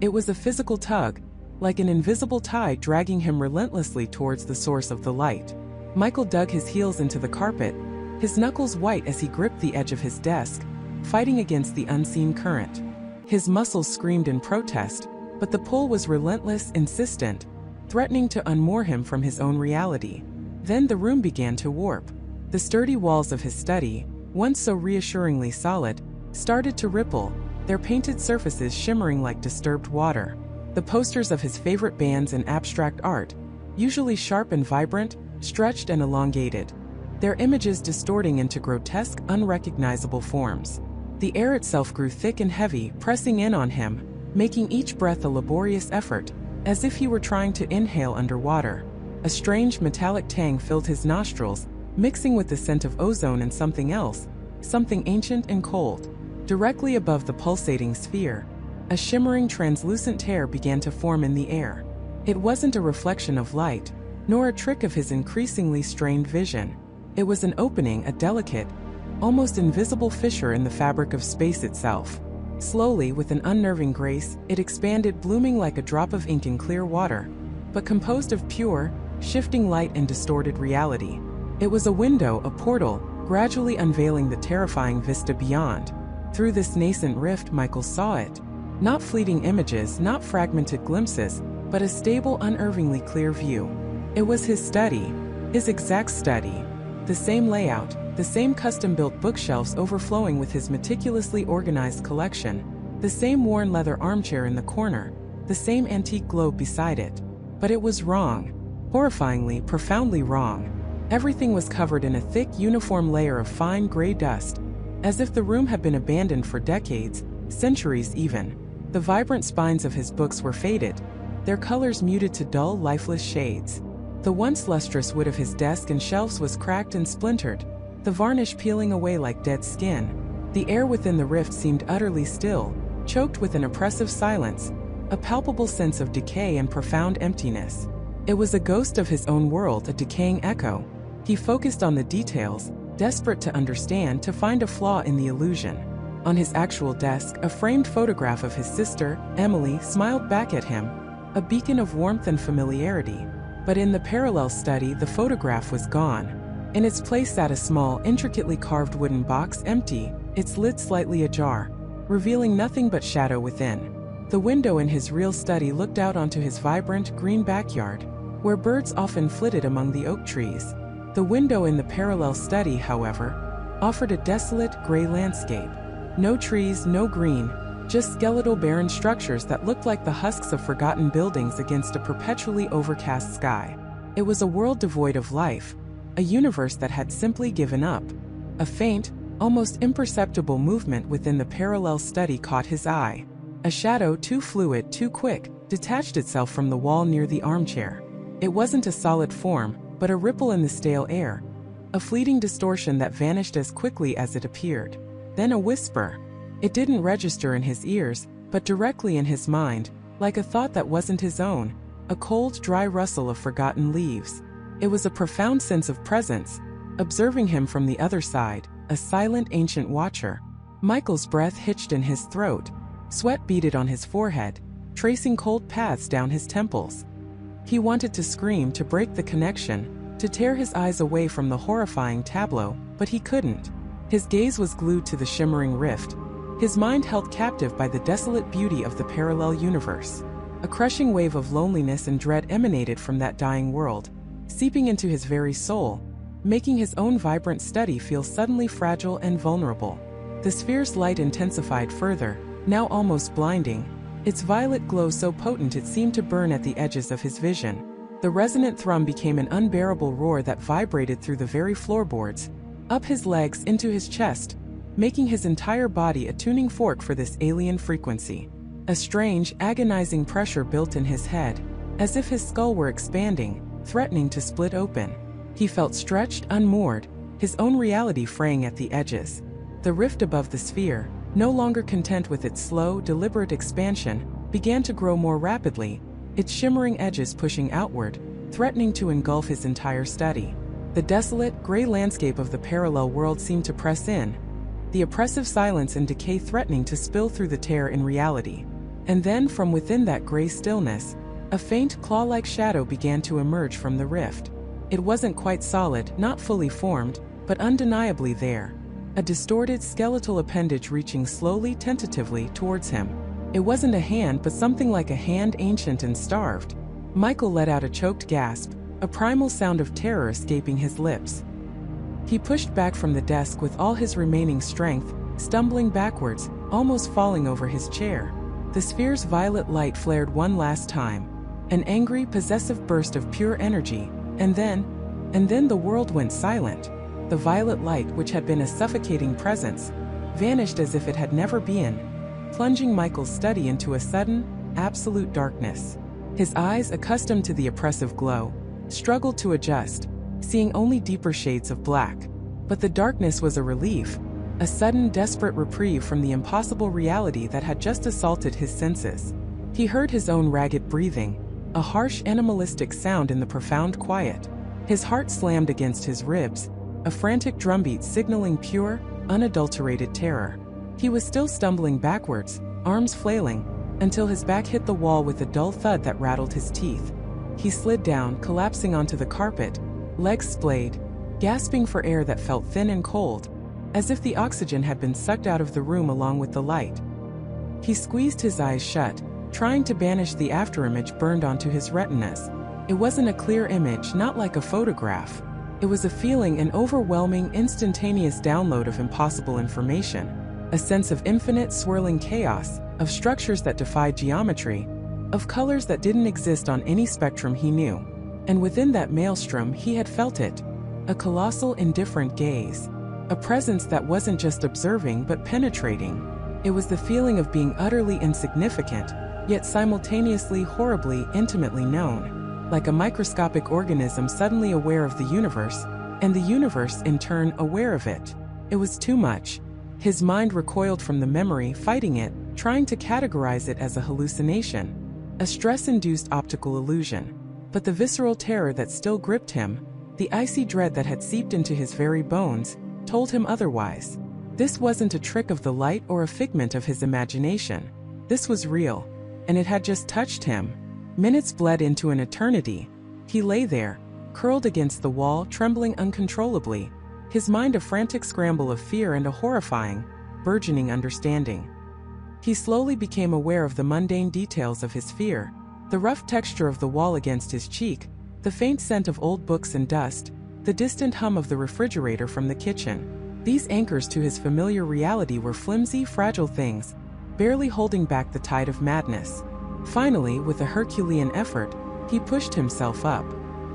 It was a physical tug, like an invisible tide dragging him relentlessly towards the source of the light. Michael dug his heels into the carpet, his knuckles white as he gripped the edge of his desk, fighting against the unseen current. His muscles screamed in protest, but the pull was relentless, insistent, threatening to unmoor him from his own reality. Then the room began to warp. The sturdy walls of his study, once so reassuringly solid, started to ripple, their painted surfaces shimmering like disturbed water. The posters of his favorite bands and abstract art, usually sharp and vibrant, stretched and elongated, their images distorting into grotesque, unrecognizable forms. The air itself grew thick and heavy, pressing in on him, making each breath a laborious effort, as if he were trying to inhale underwater. A strange metallic tang filled his nostrils, mixing with the scent of ozone and something else, something ancient and cold. Directly above the pulsating sphere, a shimmering translucent tear began to form in the air. It wasn't a reflection of light, nor a trick of his increasingly strained vision. It was an opening, a delicate, almost invisible fissure in the fabric of space itself. Slowly, with an unnerving grace, it expanded, blooming like a drop of ink in clear water, but composed of pure, shifting light and distorted reality. It was a window, a portal, gradually unveiling the terrifying vista beyond. Through this nascent rift, Michael saw it. Not fleeting images, not fragmented glimpses, but a stable, unerringly clear view. It was his study, his exact study. The same layout, the same custom-built bookshelves overflowing with his meticulously organized collection, the same worn leather armchair in the corner, the same antique globe beside it. But it was wrong. Horrifyingly, profoundly wrong. Everything was covered in a thick, uniform layer of fine gray dust, as if the room had been abandoned for decades, centuries even. The vibrant spines of his books were faded, their colors muted to dull, lifeless shades. The once lustrous wood of his desk and shelves was cracked and splintered, the varnish peeling away like dead skin. The air within the rift seemed utterly still, choked with an oppressive silence, a palpable sense of decay and profound emptiness. It was a ghost of his own world, a decaying echo. He focused on the details, desperate to understand, to find a flaw in the illusion. On his actual desk, a framed photograph of his sister, Emily, smiled back at him, a beacon of warmth and familiarity. But in the parallel study, the photograph was gone. In its place sat a small, intricately carved wooden box, empty, its lid slightly ajar, revealing nothing but shadow within. The window in his real study looked out onto his vibrant, green backyard, where birds often flitted among the oak trees. The window in the parallel study, however, offered a desolate, gray landscape. No trees, no green, just skeletal barren structures that looked like the husks of forgotten buildings against a perpetually overcast sky. It was a world devoid of life, a universe that had simply given up. A faint, almost imperceptible movement within the parallel study caught his eye. A shadow, too fluid, too quick, detached itself from the wall near the armchair. It wasn't a solid form, but a ripple in the stale air, a fleeting distortion that vanished as quickly as it appeared. Then a whisper. It didn't register in his ears, but directly in his mind, like a thought that wasn't his own, a cold, dry rustle of forgotten leaves. It was a profound sense of presence, observing him from the other side, a silent ancient watcher. Michael's breath hitched in his throat, sweat beaded on his forehead, tracing cold paths down his temples. He wanted to scream, to break the connection, to tear his eyes away from the horrifying tableau, but he couldn't. His gaze was glued to the shimmering rift, his mind held captive by the desolate beauty of the parallel universe. A crushing wave of loneliness and dread emanated from that dying world, seeping into his very soul, making his own vibrant study feel suddenly fragile and vulnerable. The sphere's light intensified further, now almost blinding, its violet glow so potent it seemed to burn at the edges of his vision. The resonant thrum became an unbearable roar that vibrated through the very floorboards, up his legs into his chest, making his entire body a tuning fork for this alien frequency. A strange, agonizing pressure built in his head, as if his skull were expanding, threatening to split open. He felt stretched, unmoored, his own reality fraying at the edges. The rift above the sphere, no longer content with its slow, deliberate expansion, began to grow more rapidly, its shimmering edges pushing outward, threatening to engulf his entire study. The desolate, gray landscape of the parallel world seemed to press in, the oppressive silence and decay threatening to spill through the tear in reality. And then, from within that gray stillness, a faint, claw-like shadow began to emerge from the rift. It wasn't quite solid, not fully formed, but undeniably there. A distorted, skeletal appendage reaching slowly, tentatively, towards him. It wasn't a hand, but something like a hand, ancient and starved. Michael let out a choked gasp, a primal sound of terror escaping his lips. He pushed back from the desk with all his remaining strength, stumbling backwards, almost falling over his chair. The sphere's violet light flared one last time, an angry, possessive burst of pure energy, and then the world went silent. The violet light, which had been a suffocating presence, vanished as if it had never been, plunging Michael's study into a sudden, absolute darkness. His eyes, accustomed to the oppressive glow, struggled to adjust, seeing only deeper shades of black. But the darkness was a relief, a sudden, desperate reprieve from the impossible reality that had just assaulted his senses. He heard his own ragged breathing, a harsh, animalistic sound in the profound quiet. His heart slammed against his ribs, a frantic drumbeat signaling pure, unadulterated terror. He was still stumbling backwards, arms flailing, until his back hit the wall with a dull thud that rattled his teeth. He slid down, collapsing onto the carpet, legs splayed, gasping for air that felt thin and cold, as if the oxygen had been sucked out of the room along with the light. He squeezed his eyes shut, trying to banish the afterimage burned onto his retinas. It wasn't a clear image, not like a photograph. It was a feeling, an overwhelming, instantaneous download of impossible information, a sense of infinite, swirling chaos, of structures that defied geometry, of colors that didn't exist on any spectrum he knew. And within that maelstrom he had felt it, a colossal, indifferent gaze, a presence that wasn't just observing but penetrating. It was the feeling of being utterly insignificant, yet simultaneously horribly, intimately known, like a microscopic organism suddenly aware of the universe, and the universe in turn aware of it. It was too much. His mind recoiled from the memory, fighting it, trying to categorize it as a hallucination, a stress-induced optical illusion. But the visceral terror that still gripped him, the icy dread that had seeped into his very bones, told him otherwise. This wasn't a trick of the light or a figment of his imagination. This was real, and it had just touched him. Minutes bled into an eternity. He lay there, curled against the wall, trembling uncontrollably, his mind a frantic scramble of fear and a horrifying, burgeoning understanding. He slowly became aware of the mundane details of his fear, the rough texture of the wall against his cheek, the faint scent of old books and dust, the distant hum of the refrigerator from the kitchen. These anchors to his familiar reality were flimsy, fragile things, barely holding back the tide of madness. Finally, with a Herculean effort, he pushed himself up.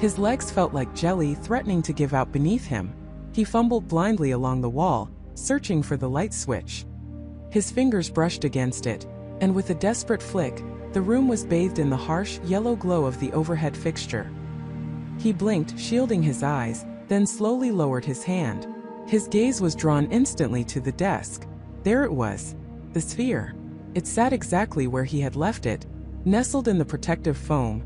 His legs felt like jelly, threatening to give out beneath him. He fumbled blindly along the wall, searching for the light switch. His fingers brushed against it, and with a desperate flick, the room was bathed in the harsh, yellow glow of the overhead fixture. He blinked, shielding his eyes, then slowly lowered his hand. His gaze was drawn instantly to the desk. There it was, the sphere. It sat exactly where he had left it, nestled in the protective foam,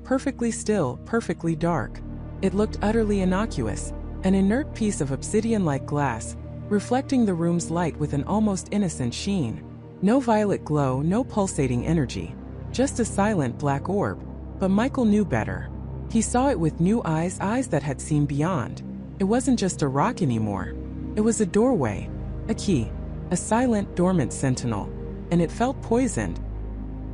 perfectly still, perfectly dark. It looked utterly innocuous, an inert piece of obsidian-like glass, reflecting the room's light with an almost innocent sheen. No violet glow, no pulsating energy, just a silent black orb. But Michael knew better. He saw it with new eyes, eyes that had seen beyond. It wasn't just a rock anymore. It was a doorway, a key, a silent, dormant sentinel, and it felt poisoned.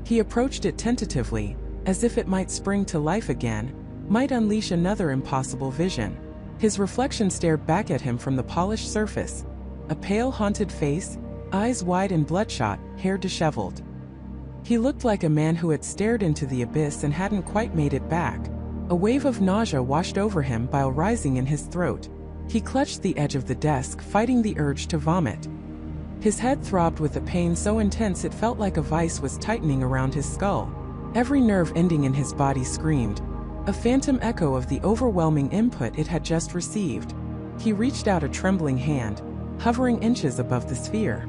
He approached it tentatively, as if it might spring to life again, might unleash another impossible vision. His reflection stared back at him from the polished surface, a pale, haunted face, eyes wide and bloodshot, hair disheveled. He looked like a man who had stared into the abyss and hadn't quite made it back. A wave of nausea washed over him, bile rising in his throat. He clutched the edge of the desk, fighting the urge to vomit. His head throbbed with a pain so intense it felt like a vice was tightening around his skull. Every nerve ending in his body screamed, a phantom echo of the overwhelming input it had just received. He reached out a trembling hand, hovering inches above the sphere.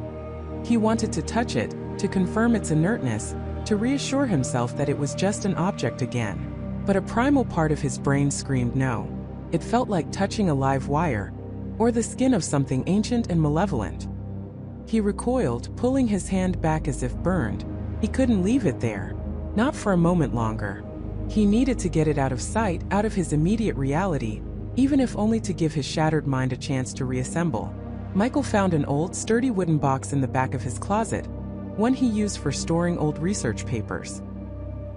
He wanted to touch it, to confirm its inertness, to reassure himself that it was just an object again. But a primal part of his brain screamed no. It felt like touching a live wire, or the skin of something ancient and malevolent. He recoiled, pulling his hand back as if burned. He couldn't leave it there. Not for a moment longer. He needed to get it out of sight, out of his immediate reality, even if only to give his shattered mind a chance to reassemble. Michael found an old, sturdy wooden box in the back of his closet, one he used for storing old research papers.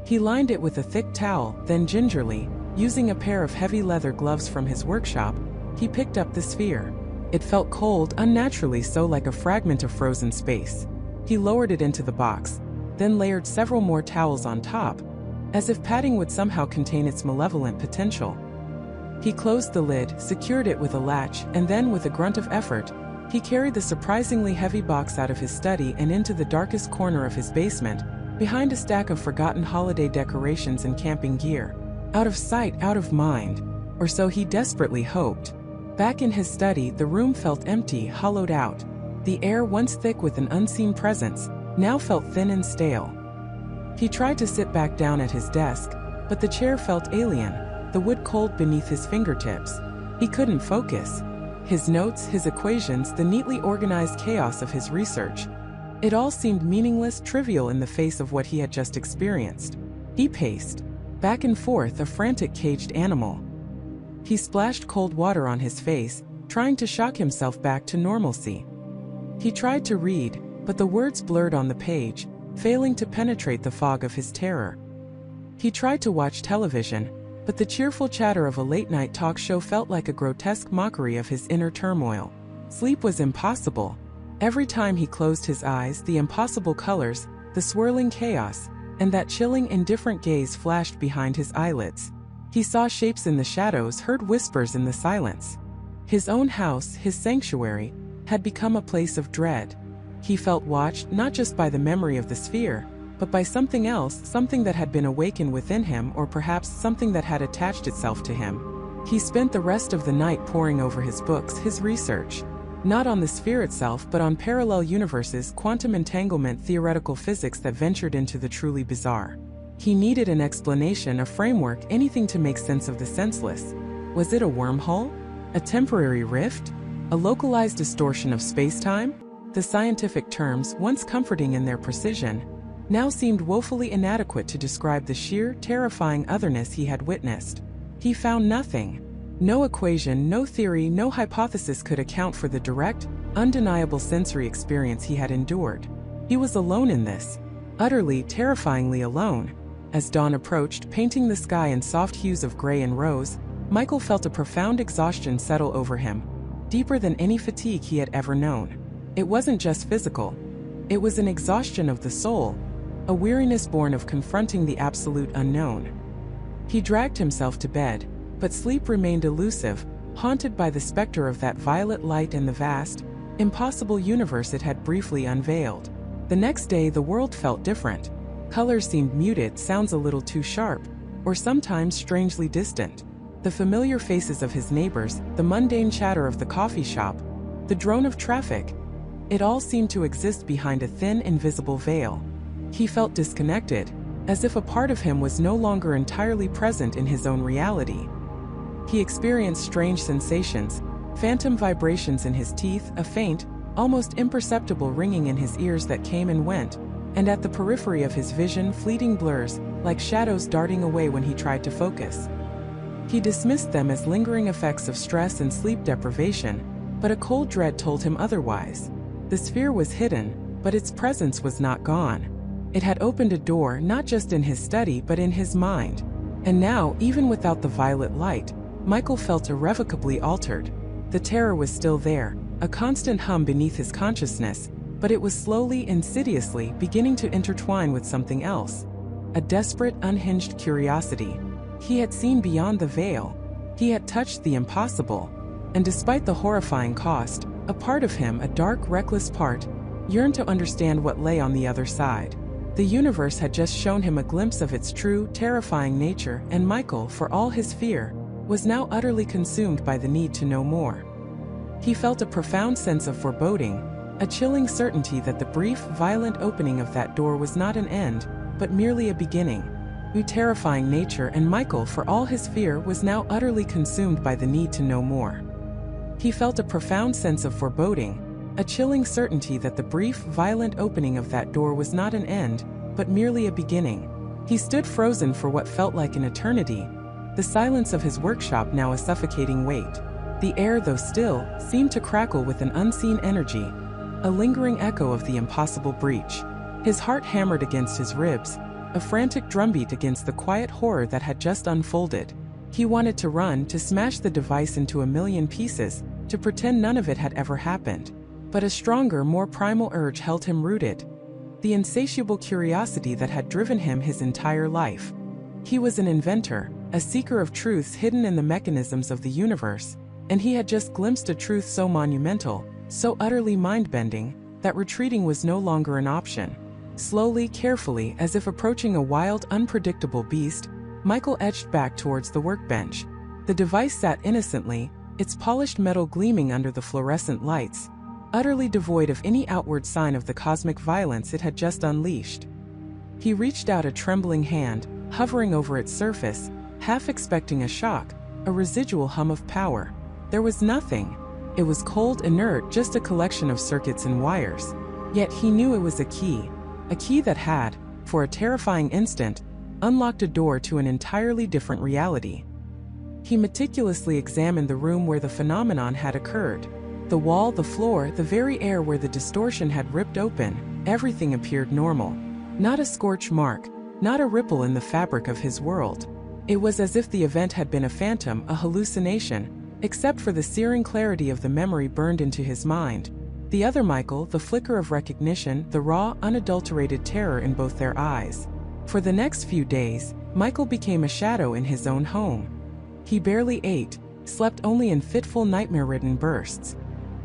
He lined it with a thick towel, then gingerly, using a pair of heavy leather gloves from his workshop, He picked up the sphere. It felt cold, unnaturally so, like a fragment of frozen space. He lowered it into the box, then layered several more towels on top, as if padding would somehow contain its malevolent potential. He closed the lid, secured it with a latch, and then, with a grunt of effort, he carried the surprisingly heavy box out of his study and into the darkest corner of his basement, behind a stack of forgotten holiday decorations and camping gear. Out of sight, out of mind. Or so he desperately hoped. Back in his study, the room felt empty, hollowed out. The air, once thick with an unseen presence, now felt thin and stale. He tried to sit back down at his desk, but the chair felt alien, the wood cold beneath his fingertips. He couldn't focus. His notes, his equations, the neatly organized chaos of his research. It all seemed meaningless, trivial in the face of what he had just experienced. He paced back and forth, a frantic caged animal. He splashed cold water on his face, trying to shock himself back to normalcy. He tried to read, but the words blurred on the page, failing to penetrate the fog of his terror. He tried to watch television, but the cheerful chatter of a late-night talk show felt like a grotesque mockery of his inner turmoil. Sleep was impossible. Every time he closed his eyes, the impossible colors, the swirling chaos, and that chilling, indifferent gaze flashed behind his eyelids. He saw shapes in the shadows, heard whispers in the silence. His own house, his sanctuary, had become a place of dread. He felt watched, not just by the memory of the sphere, but by something else, something that had been awakened within him, or perhaps something that had attached itself to him. He spent the rest of the night poring over his books, his research. Not on the sphere itself, but on parallel universes, quantum entanglement, theoretical physics that ventured into the truly bizarre. He needed an explanation, a framework, anything to make sense of the senseless. Was it a wormhole? A temporary rift? A localized distortion of space-time? The scientific terms, once comforting in their precision, now seemed woefully inadequate to describe the sheer, terrifying otherness he had witnessed. He found nothing. No equation, no theory, no hypothesis could account for the direct, undeniable sensory experience he had endured. He was alone in this. Utterly, terrifyingly alone. As dawn approached, painting the sky in soft hues of gray and rose, Michael felt a profound exhaustion settle over him, deeper than any fatigue he had ever known. It wasn't just physical. It was an exhaustion of the soul, a weariness born of confronting the absolute unknown. He dragged himself to bed, but sleep remained elusive, haunted by the specter of that violet light and the vast, impossible universe it had briefly unveiled. The next day the world felt different. Colors seemed muted, sounds a little too sharp, or sometimes strangely distant. The familiar faces of his neighbors, the mundane chatter of the coffee shop, the drone of traffic, it all seemed to exist behind a thin, invisible veil. He felt disconnected, as if a part of him was no longer entirely present in his own reality. He experienced strange sensations, phantom vibrations in his teeth, a faint, almost imperceptible ringing in his ears that came and went, and at the periphery of his vision, fleeting blurs, like shadows darting away when he tried to focus. He dismissed them as lingering effects of stress and sleep deprivation, but a cold dread told him otherwise. The sphere was hidden, but its presence was not gone. It had opened a door, not just in his study but in his mind. And now, even without the violet light, Michael felt irrevocably altered. The terror was still there, a constant hum beneath his consciousness, but it was slowly, insidiously, beginning to intertwine with something else. A desperate, unhinged curiosity. He had seen beyond the veil. He had touched the impossible. And despite the horrifying cost, a part of him, a dark, reckless part, yearned to understand what lay on the other side. The universe had just shown him a glimpse of its true, terrifying nature, and Michael, for all his fear, was now utterly consumed by the need to know more. He felt a profound sense of foreboding, a chilling certainty that the brief, violent opening of that door was not an end, but merely a beginning. A terrifying nature, and Michael, for all his fear, was now utterly consumed by the need to know more. He felt a profound sense of foreboding, a chilling certainty that the brief, violent opening of that door was not an end, but merely a beginning. He stood frozen for what felt like an eternity, the silence of his workshop now a suffocating weight. The air, though still, seemed to crackle with an unseen energy, a lingering echo of the impossible breach. His heart hammered against his ribs, a frantic drumbeat against the quiet horror that had just unfolded. He wanted to run, to smash the device into a million pieces, to pretend none of it had ever happened. But a stronger, more primal urge held him rooted. The insatiable curiosity that had driven him his entire life. He was an inventor, a seeker of truths hidden in the mechanisms of the universe, and he had just glimpsed a truth so monumental, so utterly mind-bending, that retreating was no longer an option. Slowly, carefully, as if approaching a wild, unpredictable beast, Michael edged back towards the workbench. The device sat innocently, its polished metal gleaming under the fluorescent lights, utterly devoid of any outward sign of the cosmic violence it had just unleashed. He reached out a trembling hand, hovering over its surface, half expecting a shock, a residual hum of power. There was nothing. It was cold, inert, just a collection of circuits and wires. Yet he knew it was a key that had, for a terrifying instant, unlocked a door to an entirely different reality. He meticulously examined the room where the phenomenon had occurred. The wall, the floor, the very air where the distortion had ripped open, everything appeared normal. Not a scorch mark, not a ripple in the fabric of his world. It was as if the event had been a phantom, a hallucination, except for the searing clarity of the memory burned into his mind. The other Michael, the flicker of recognition, the raw, unadulterated terror in both their eyes. For the next few days, Michael became a shadow in his own home. He barely ate, slept only in fitful, nightmare-ridden bursts.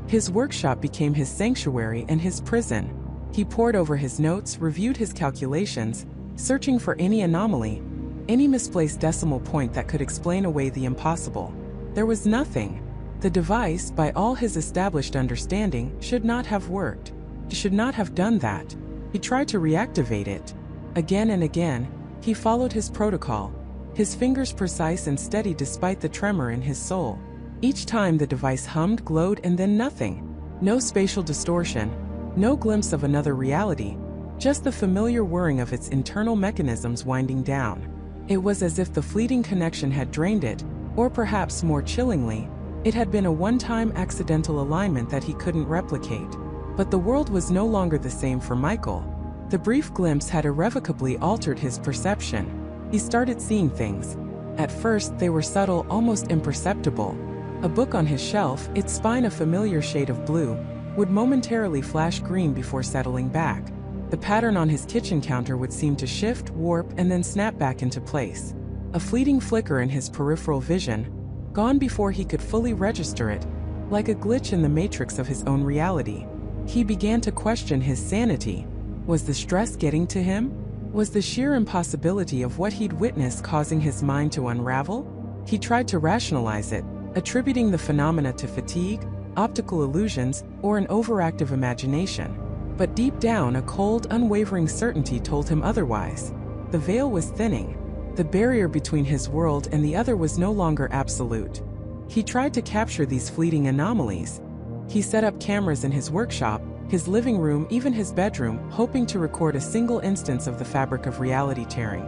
His workshop became his sanctuary and his prison. He pored over his notes, reviewed his calculations, searching for any anomaly, any misplaced decimal point that could explain away the impossible. There was nothing. The device, by all his established understanding, should not have worked. He should not have done that. He tried to reactivate it. Again and again, he followed his protocol, his fingers precise and steady despite the tremor in his soul. Each time the device hummed, glowed, and then nothing. No spatial distortion, no glimpse of another reality, just the familiar whirring of its internal mechanisms winding down. It was as if the fleeting connection had drained it, or perhaps more chillingly, it had been a one-time accidental alignment that he couldn't replicate. But the world was no longer the same for Michael. The brief glimpse had irrevocably altered his perception. He started seeing things. At first, they were subtle, almost imperceptible. A book on his shelf, its spine a familiar shade of blue, would momentarily flash green before settling back. The pattern on his kitchen counter would seem to shift, warp, and then snap back into place. A fleeting flicker in his peripheral vision, gone before he could fully register it, like a glitch in the matrix of his own reality. He began to question his sanity. Was the stress getting to him? Was the sheer impossibility of what he'd witnessed causing his mind to unravel? He tried to rationalize it, attributing the phenomena to fatigue, optical illusions, or an overactive imagination. But deep down, a cold, unwavering certainty told him otherwise. The veil was thinning. The barrier between his world and the other was no longer absolute. He tried to capture these fleeting anomalies. He set up cameras in his workshop, his living room, even his bedroom, hoping to record a single instance of the fabric of reality tearing.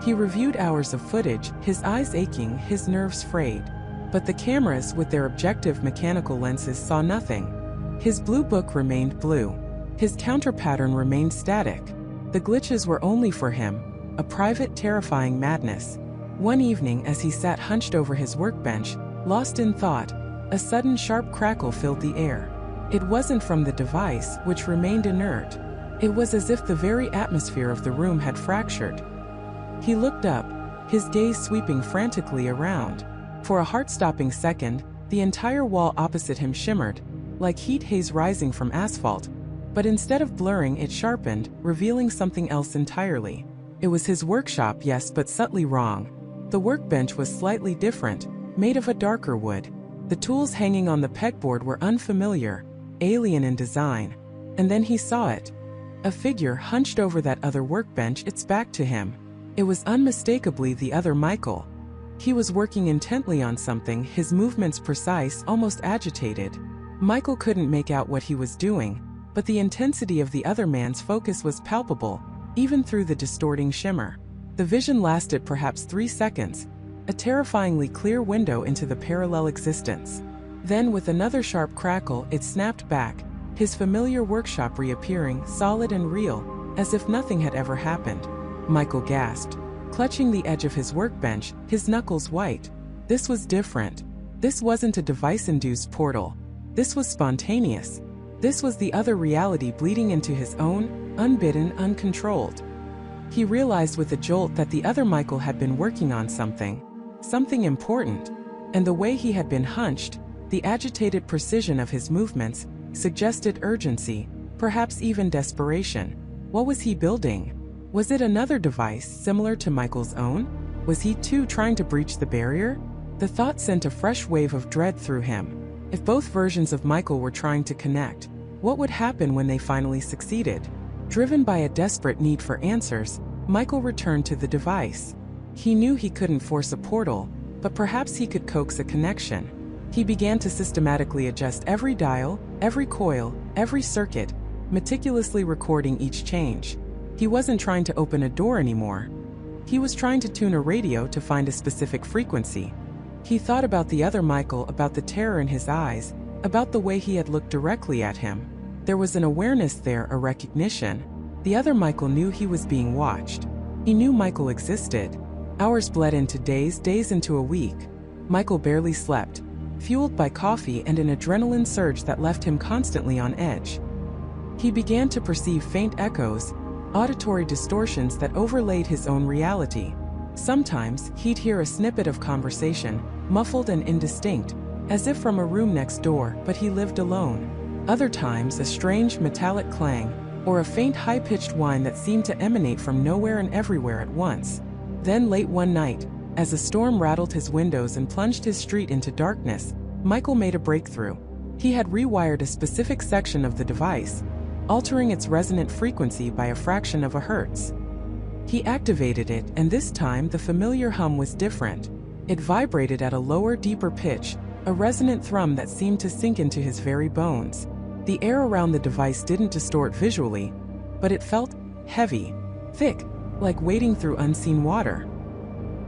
He reviewed hours of footage, his eyes aching, his nerves frayed. But the cameras, with their objective mechanical lenses, saw nothing. His blue book remained blue. His counter pattern remained static. The glitches were only for him, a private, terrifying madness. One evening, as he sat hunched over his workbench, lost in thought, a sudden sharp crackle filled the air. It wasn't from the device, which remained inert. It was as if the very atmosphere of the room had fractured. He looked up, his gaze sweeping frantically around. For a heart-stopping second, the entire wall opposite him shimmered, like heat haze rising from asphalt. But instead of blurring, it sharpened, revealing something else entirely. It was his workshop, yes, but subtly wrong. The workbench was slightly different, made of a darker wood. The tools hanging on the pegboard were unfamiliar, alien in design. And then he saw it. A figure hunched over that other workbench, its back to him. It was unmistakably the other Michael. He was working intently on something, his movements precise, almost agitated. Michael couldn't make out what he was doing, but the intensity of the other man's focus was palpable, even through the distorting shimmer. The vision lasted perhaps 3 seconds, a terrifyingly clear window into the parallel existence. Then, with another sharp crackle, it snapped back, his familiar workshop reappearing, solid and real, as if nothing had ever happened. Michael gasped. clutching the edge of his workbench, his knuckles white. This was different. This wasn't a device-induced portal. This was spontaneous. This was the other reality bleeding into his own, unbidden, uncontrolled. He realized with a jolt that the other Michael had been working on something important, and the way he had been hunched, the agitated precision of his movements, suggested urgency, perhaps even desperation. What was he building? Was it another device similar to Michael's own? Was he too trying to breach the barrier? The thought sent a fresh wave of dread through him. If both versions of Michael were trying to connect, what would happen when they finally succeeded? Driven by a desperate need for answers, Michael returned to the device. He knew he couldn't force a portal, but perhaps he could coax a connection. He began to systematically adjust every dial, every coil, every circuit, meticulously recording each change. He wasn't trying to open a door anymore. He was trying to tune a radio to find a specific frequency. He thought about the other Michael, about the terror in his eyes, about the way he had looked directly at him. There was an awareness there, a recognition. The other Michael knew he was being watched. He knew Michael existed. Hours bled into days, days into a week. Michael barely slept, fueled by coffee and an adrenaline surge that left him constantly on edge. He began to perceive faint echoes, auditory distortions that overlaid his own reality. Sometimes, he'd hear a snippet of conversation, muffled and indistinct, as if from a room next door, but he lived alone. Other times, a strange metallic clang, or a faint high-pitched whine that seemed to emanate from nowhere and everywhere at once. Then late one night, as a storm rattled his windows and plunged his street into darkness, Michael made a breakthrough. He had rewired a specific section of the device, altering its resonant frequency by a fraction of a hertz. He activated it, and this time the familiar hum was different. It vibrated at a lower, deeper pitch, a resonant thrum that seemed to sink into his very bones. The air around the device didn't distort visually, but it felt heavy, thick, like wading through unseen water.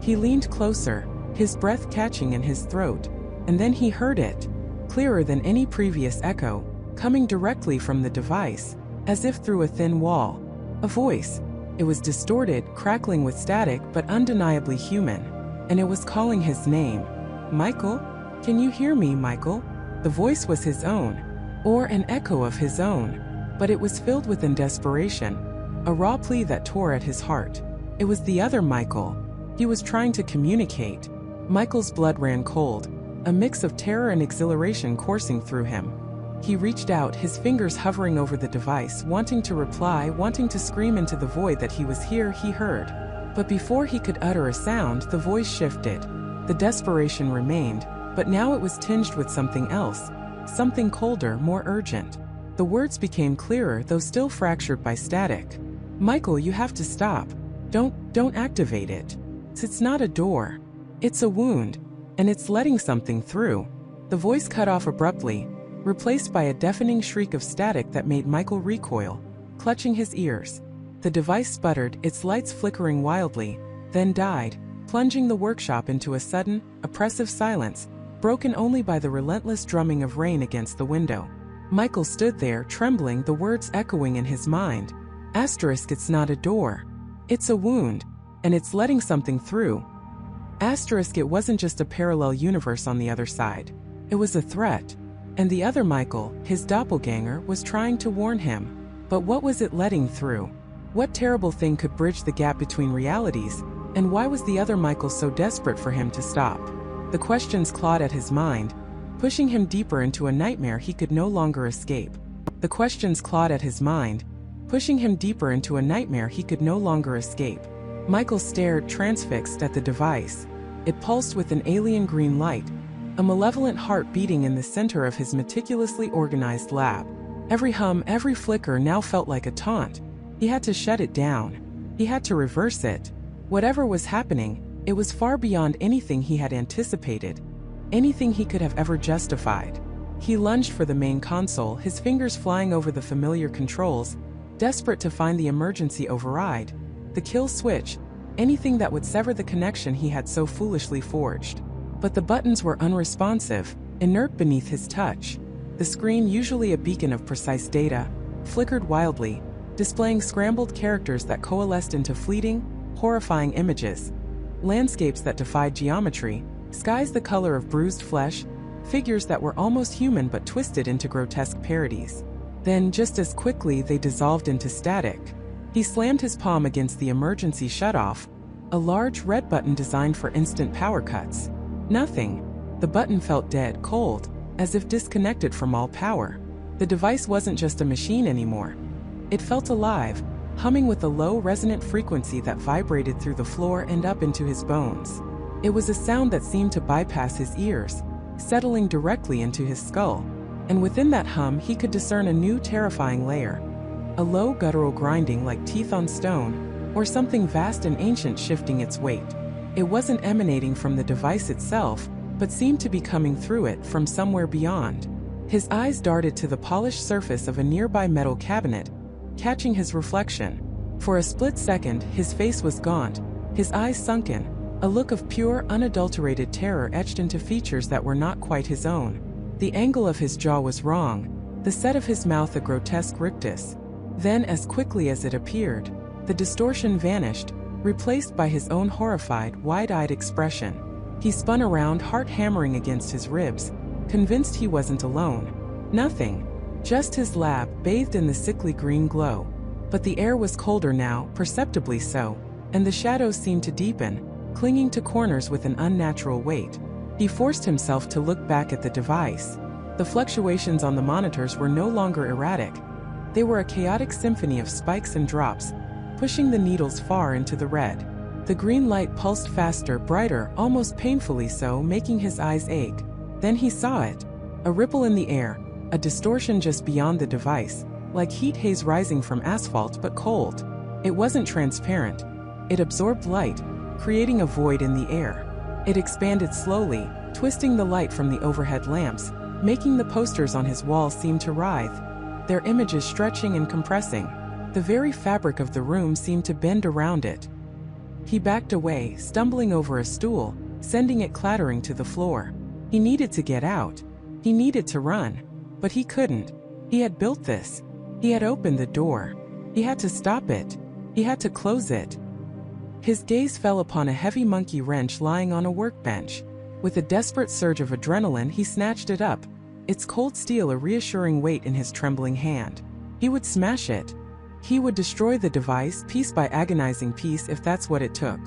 He leaned closer, his breath catching in his throat, and then he heard it, clearer than any previous echo, coming directly from the device, as if through a thin wall. A voice. It was distorted, crackling with static, but undeniably human, and it was calling his name. Michael? Can you hear me, Michael? The voice was his own, or an echo of his own, but it was filled with desperation, a raw plea that tore at his heart. It was the other Michael. He was trying to communicate. Michael's blood ran cold, a mix of terror and exhilaration coursing through him. He reached out, his fingers hovering over the device, wanting to reply, wanting to scream into the void that he was here. He heard. But before he could utter a sound, the voice shifted. The desperation remained, but now it was tinged with something else, something colder, more urgent. The words became clearer, though still fractured by static. Michael, you have to stop. Don't activate it. It's not a door. It's a wound, and it's letting something through. The voice cut off abruptly, replaced by a deafening shriek of static that made Michael recoil, clutching his ears. The device sputtered, its lights flickering wildly, then died, plunging the workshop into a sudden, oppressive silence, broken only by the relentless drumming of rain against the window. Michael stood there, trembling, the words echoing in his mind. Asterisk, it's not a door. It's a wound, and it's letting something through. Asterisk, it wasn't just a parallel universe on the other side. It was a threat. And the other Michael, his doppelganger, was trying to warn him. But what was it letting through? What terrible thing could bridge the gap between realities, and why was the other Michael so desperate for him to stop? The questions clawed at his mind, pushing him deeper into a nightmare he could no longer escape. The questions clawed at his mind, pushing him deeper into a nightmare he could no longer escape. Michael stared, transfixed, at the device. It pulsed with an alien green light, a malevolent heart beating in the center of his meticulously organized lab. Every hum, every flicker now felt like a taunt. He had to shut it down. He had to reverse it. Whatever was happening, it was far beyond anything he had anticipated, anything he could have ever justified. He lunged for the main console, his fingers flying over the familiar controls, desperate to find the emergency override, the kill switch, anything that would sever the connection he had so foolishly forged. But the buttons were unresponsive, inert beneath his touch. The screen, usually a beacon of precise data, flickered wildly, displaying scrambled characters that coalesced into fleeting, horrifying images. Landscapes that defied geometry, skies the color of bruised flesh, figures that were almost human but twisted into grotesque parodies. Then, just as quickly, they dissolved into static. He slammed his palm against the emergency shutoff, a large red button designed for instant power cuts. Nothing. The button felt dead, cold, as if disconnected from all power. The device wasn't just a machine anymore. It felt alive, humming with a low, resonant frequency that vibrated through the floor and up into his bones. It was a sound that seemed to bypass his ears, settling directly into his skull. And within that hum, he could discern a new terrifying layer. A low guttural grinding like teeth on stone, or something vast and ancient shifting its weight. It wasn't emanating from the device itself, but seemed to be coming through it from somewhere beyond. His eyes darted to the polished surface of a nearby metal cabinet, catching his reflection. For a split second, his face was gaunt, his eyes sunken, a look of pure, unadulterated terror etched into features that were not quite his own. The angle of his jaw was wrong, the set of his mouth a grotesque rictus. Then, as quickly as it appeared, the distortion vanished, replaced by his own horrified, wide-eyed expression. He spun around, heart hammering against his ribs, convinced he wasn't alone. Nothing. Just his lab, bathed in the sickly green glow. But the air was colder now, perceptibly so, and the shadows seemed to deepen, clinging to corners with an unnatural weight. He forced himself to look back at the device. The fluctuations on the monitors were no longer erratic. They were a chaotic symphony of spikes and drops, pushing the needles far into the red. The green light pulsed faster, brighter, almost painfully so, making his eyes ache. Then he saw it. A ripple in the air, a distortion just beyond the device, like heat haze rising from asphalt but cold. It wasn't transparent. It absorbed light, creating a void in the air. It expanded slowly, twisting the light from the overhead lamps, making the posters on his wall seem to writhe, their images stretching and compressing. The very fabric of the room seemed to bend around it. He backed away, stumbling over a stool, sending it clattering to the floor. He needed to get out. He needed to run. But he couldn't. He had built this. He had opened the door. He had to stop it. He had to close it. His gaze fell upon a heavy monkey wrench lying on a workbench. With a desperate surge of adrenaline, he snatched it up, its cold steel a reassuring weight in his trembling hand. He would smash it. He would destroy the device piece by agonizing piece if that's what it took.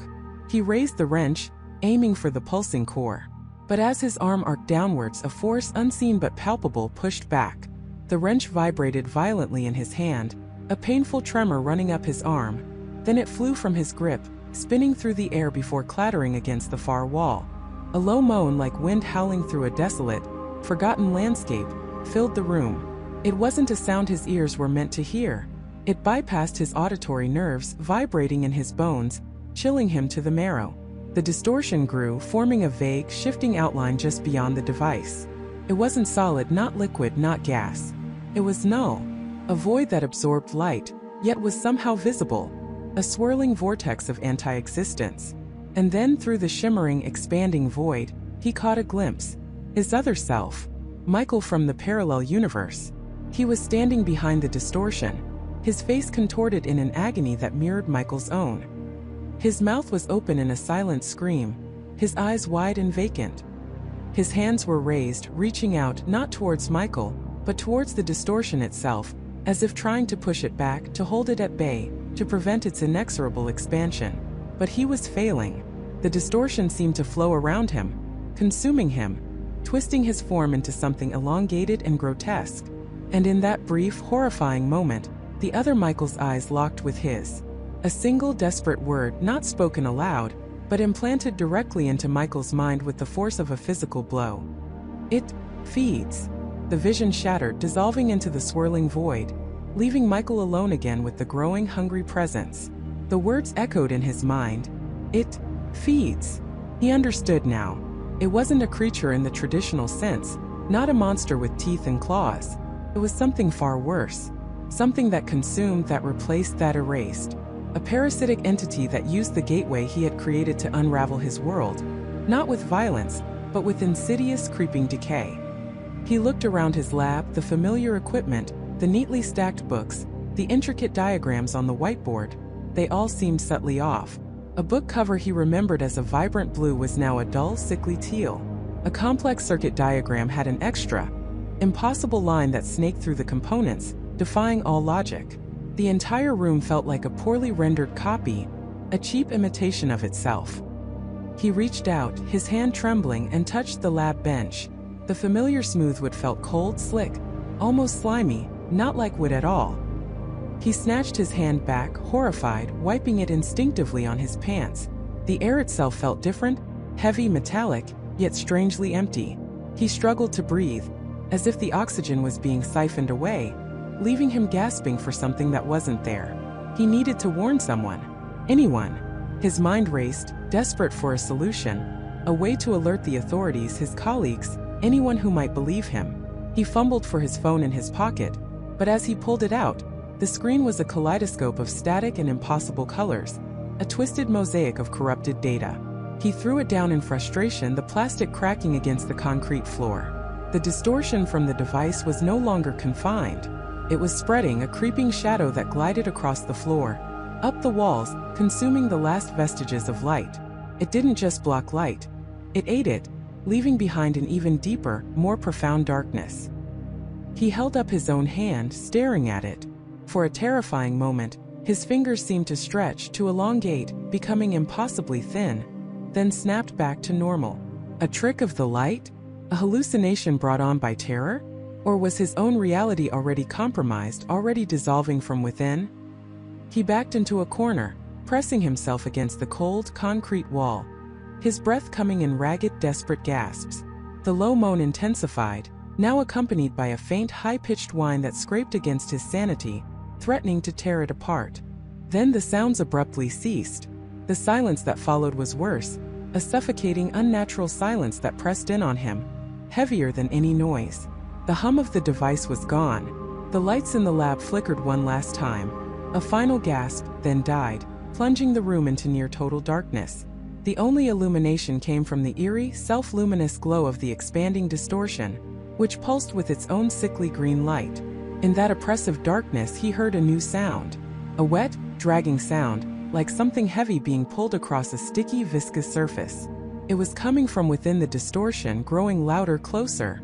He raised the wrench, aiming for the pulsing core. But as his arm arced downwards, a force unseen but palpable pushed back. The wrench vibrated violently in his hand, a painful tremor running up his arm. Then it flew from his grip, spinning through the air before clattering against the far wall. A low moan like wind howling through a desolate, forgotten landscape filled the room. It wasn't a sound his ears were meant to hear. It bypassed his auditory nerves, vibrating in his bones, chilling him to the marrow. The distortion grew, forming a vague, shifting outline just beyond the device. It wasn't solid, not liquid, not gas. It was null, a void that absorbed light, yet was somehow visible, a swirling vortex of anti-existence. And then through the shimmering, expanding void, he caught a glimpse. His other self, Michael from the parallel universe. He was standing behind the distortion, his face contorted in an agony that mirrored Michael's own. His mouth was open in a silent scream, his eyes wide and vacant. His hands were raised, reaching out not towards Michael, but towards the distortion itself, as if trying to push it back, to hold it at bay, to prevent its inexorable expansion. But he was failing. The distortion seemed to flow around him, consuming him, twisting his form into something elongated and grotesque. And in that brief, horrifying moment, the other Michael's eyes locked with his. A single desperate word, not spoken aloud, but implanted directly into Michael's mind with the force of a physical blow. It feeds. The vision shattered, dissolving into the swirling void, leaving Michael alone again with the growing, hungry presence. The words echoed in his mind. It feeds. He understood now. It wasn't a creature in the traditional sense, not a monster with teeth and claws. It was something far worse. Something that consumed, that replaced, that erased. A parasitic entity that used the gateway he had created to unravel his world, not with violence, but with insidious, creeping decay. He looked around his lab, the familiar equipment, the neatly stacked books, the intricate diagrams on the whiteboard. They all seemed subtly off. A book cover he remembered as a vibrant blue was now a dull, sickly teal. A complex circuit diagram had an extra, impossible line that snaked through the components, defying all logic. The entire room felt like a poorly rendered copy, a cheap imitation of itself. He reached out, his hand trembling, and touched the lab bench. The familiar smooth wood felt cold, slick, almost slimy, not like wood at all. He snatched his hand back, horrified, wiping it instinctively on his pants. The air itself felt different, heavy, metallic, yet strangely empty. He struggled to breathe, as if the oxygen was being siphoned away, leaving him gasping for something that wasn't there. He needed to warn someone. Anyone. His mind raced, desperate for a solution, a way to alert the authorities, his colleagues, anyone who might believe him. He fumbled for his phone in his pocket, but as he pulled it out, the screen was a kaleidoscope of static and impossible colors, a twisted mosaic of corrupted data. He threw it down in frustration, the plastic cracking against the concrete floor. The distortion from the device was no longer confined. It was spreading, a creeping shadow that glided across the floor, up the walls, consuming the last vestiges of light. It didn't just block light. It ate it, leaving behind an even deeper, more profound darkness. He held up his own hand, staring at it. For a terrifying moment, his fingers seemed to stretch, to elongate, becoming impossibly thin, then snapped back to normal. A trick of the light? A hallucination brought on by terror? Or was his own reality already compromised, already dissolving from within? He backed into a corner, pressing himself against the cold, concrete wall, his breath coming in ragged, desperate gasps. The low moan intensified, now accompanied by a faint, high-pitched whine that scraped against his sanity, threatening to tear it apart. Then the sounds abruptly ceased. The silence that followed was worse, a suffocating, unnatural silence that pressed in on him, heavier than any noise. The hum of the device was gone. The lights in the lab flickered one last time. A final gasp, then died, plunging the room into near-total darkness. The only illumination came from the eerie, self-luminous glow of the expanding distortion, which pulsed with its own sickly green light. In that oppressive darkness he heard a new sound. A wet, dragging sound, like something heavy being pulled across a sticky, viscous surface. It was coming from within the distortion, growing louder, closer.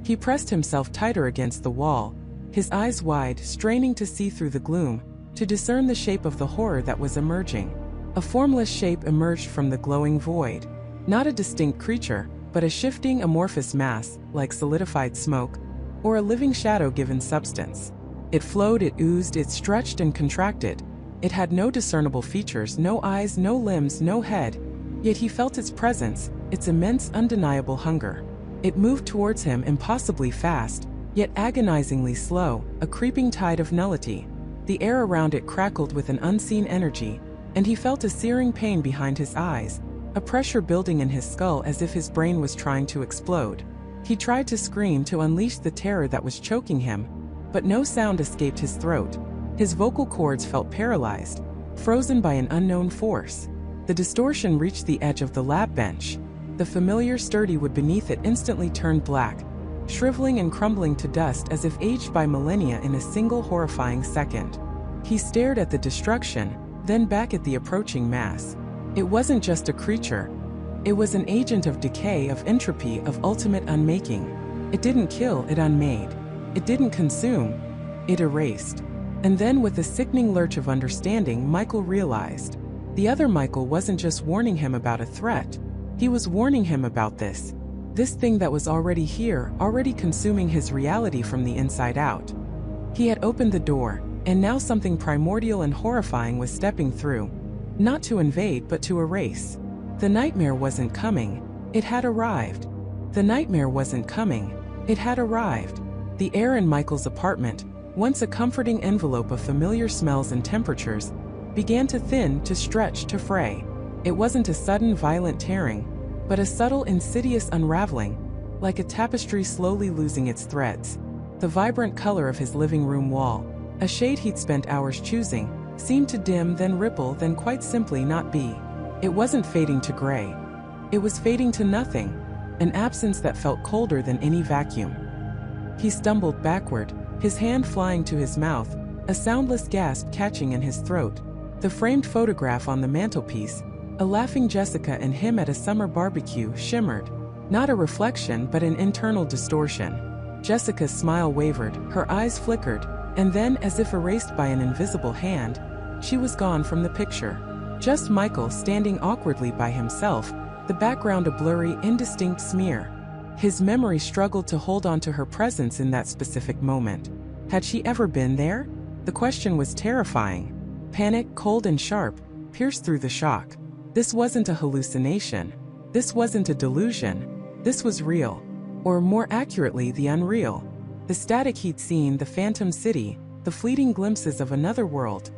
He pressed himself tighter against the wall, his eyes wide, straining to see through the gloom, to discern the shape of the horror that was emerging. A formless shape emerged from the glowing void. Not a distinct creature, but a shifting, amorphous mass, like solidified smoke, or a living shadow given substance. It flowed, it oozed, it stretched and contracted. It had no discernible features, no eyes, no limbs, no head, yet he felt its presence, its immense, undeniable hunger. It moved towards him, impossibly fast, yet agonizingly slow, a creeping tide of nullity. The air around it crackled with an unseen energy, and he felt a searing pain behind his eyes, a pressure building in his skull as if his brain was trying to explode. He tried to scream, to unleash the terror that was choking him, but no sound escaped his throat. His vocal cords felt paralyzed, frozen by an unknown force. The distortion reached the edge of the lab bench. The familiar sturdy wood beneath it instantly turned black, shriveling and crumbling to dust as if aged by millennia in a single horrifying second. He stared at the destruction, then back at the approaching mass. It wasn't just a creature. It was an agent of decay, of entropy, of ultimate unmaking. It didn't kill, it unmade. It didn't consume, it erased. And then, with a sickening lurch of understanding, Michael realized. The other Michael wasn't just warning him about a threat. He was warning him about this thing that was already here, already consuming his reality from the inside out. He had opened the door, and now something primordial and horrifying was stepping through. Not to invade, but to erase. The nightmare wasn't coming, it had arrived. The nightmare wasn't coming, it had arrived. The air in Michael's apartment, once a comforting envelope of familiar smells and temperatures, began to thin, to stretch, to fray. It wasn't a sudden, violent tearing, but a subtle, insidious unraveling, like a tapestry slowly losing its threads. The vibrant color of his living room wall, a shade he'd spent hours choosing, seemed to dim, then ripple, then quite simply not be. It wasn't fading to gray. It was fading to nothing, an absence that felt colder than any vacuum. He stumbled backward, his hand flying to his mouth, a soundless gasp catching in his throat. The framed photograph on the mantelpiece, a laughing Jessica and him at a summer barbecue, shimmered. Not a reflection but an internal distortion. Jessica's smile wavered, her eyes flickered, and then, as if erased by an invisible hand, she was gone from the picture. Just Michael standing awkwardly by himself, the background a blurry, indistinct smear. His memory struggled to hold on to her presence in that specific moment. Had she ever been there? The question was terrifying. Panic, cold and sharp, pierced through the shock. This wasn't a hallucination. This wasn't a delusion. This was real. Or more accurately, the unreal. The static he'd seen, the phantom city, the fleeting glimpses of another world.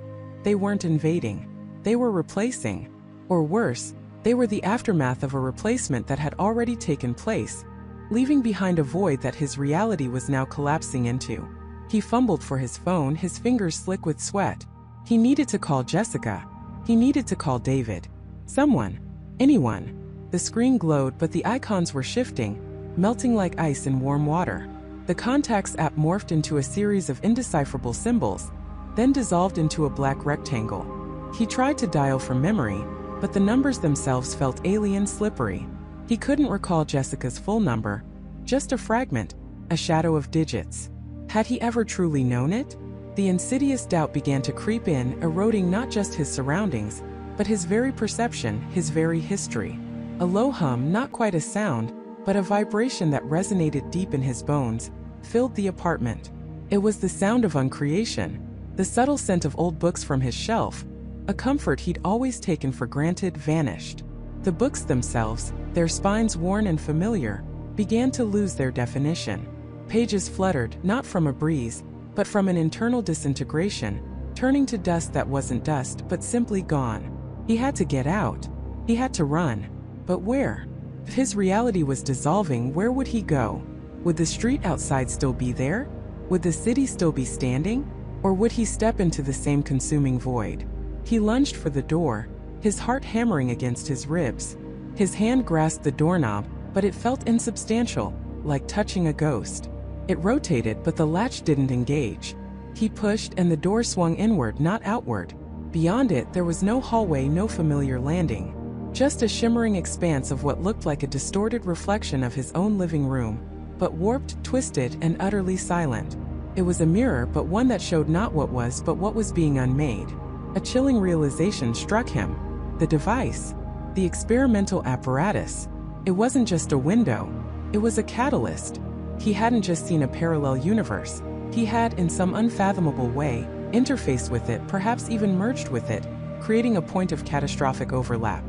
They weren't invading. They were replacing. Or worse, they were the aftermath of a replacement that had already taken place, leaving behind a void that his reality was now collapsing into. He fumbled for his phone, his fingers slick with sweat. He needed to call Jessica. He needed to call David. Someone. Anyone. The screen glowed, but the icons were shifting, melting like ice in warm water. The Contacts app morphed into a series of indecipherable symbols, then dissolved into a black rectangle. He tried to dial from memory, but the numbers themselves felt alien, slippery. He couldn't recall Jessica's full number, just a fragment, a shadow of digits. Had he ever truly known it? The insidious doubt began to creep in, eroding not just his surroundings, but his very perception, his very history. A low hum, not quite a sound, but a vibration that resonated deep in his bones, filled the apartment. It was the sound of uncreation, the subtle scent of old books from his shelf. A comfort he'd always taken for granted vanished. The books themselves, their spines worn and familiar, began to lose their definition. Pages fluttered, not from a breeze, but from an internal disintegration, turning to dust that wasn't dust but simply gone. He had to get out. He had to run. But where? If his reality was dissolving, where would he go? Would the street outside still be there? Would the city still be standing? Or would he step into the same consuming void? He lunged for the door, his heart hammering against his ribs. His hand grasped the doorknob, but it felt insubstantial, like touching a ghost. It rotated, but the latch didn't engage. He pushed, and the door swung inward, not outward. Beyond it, there was no hallway, no familiar landing. Just a shimmering expanse of what looked like a distorted reflection of his own living room, but warped, twisted, and utterly silent. It was a mirror, but one that showed not what was, but what was being unmade. A chilling realization struck him. The device. The experimental apparatus. It wasn't just a window. It was a catalyst. He hadn't just seen a parallel universe. He had, in some unfathomable way, interfaced with it, perhaps even merged with it, creating a point of catastrophic overlap.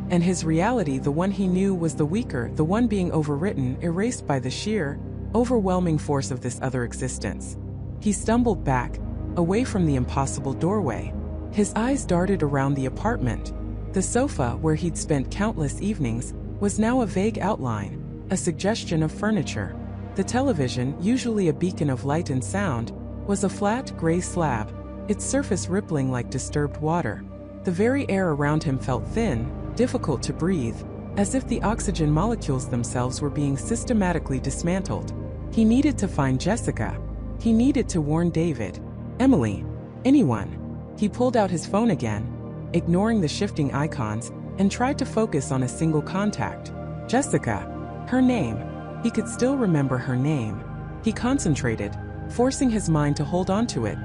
And his reality, the one he knew, was the weaker, the one being overwritten, erased by the sheer, overwhelming force of this other existence. He stumbled back, away from the impossible doorway. His eyes darted around the apartment. The sofa, where he'd spent countless evenings, was now a vague outline, a suggestion of furniture. The television, usually a beacon of light and sound, was a flat, gray slab, its surface rippling like disturbed water. The very air around him felt thin, difficult to breathe, as if the oxygen molecules themselves were being systematically dismantled. He needed to find Jessica. He needed to warn David, Emily, anyone. He pulled out his phone again, ignoring the shifting icons, and tried to focus on a single contact. Jessica. Her name. He could still remember her name. He concentrated, forcing his mind to hold on to it,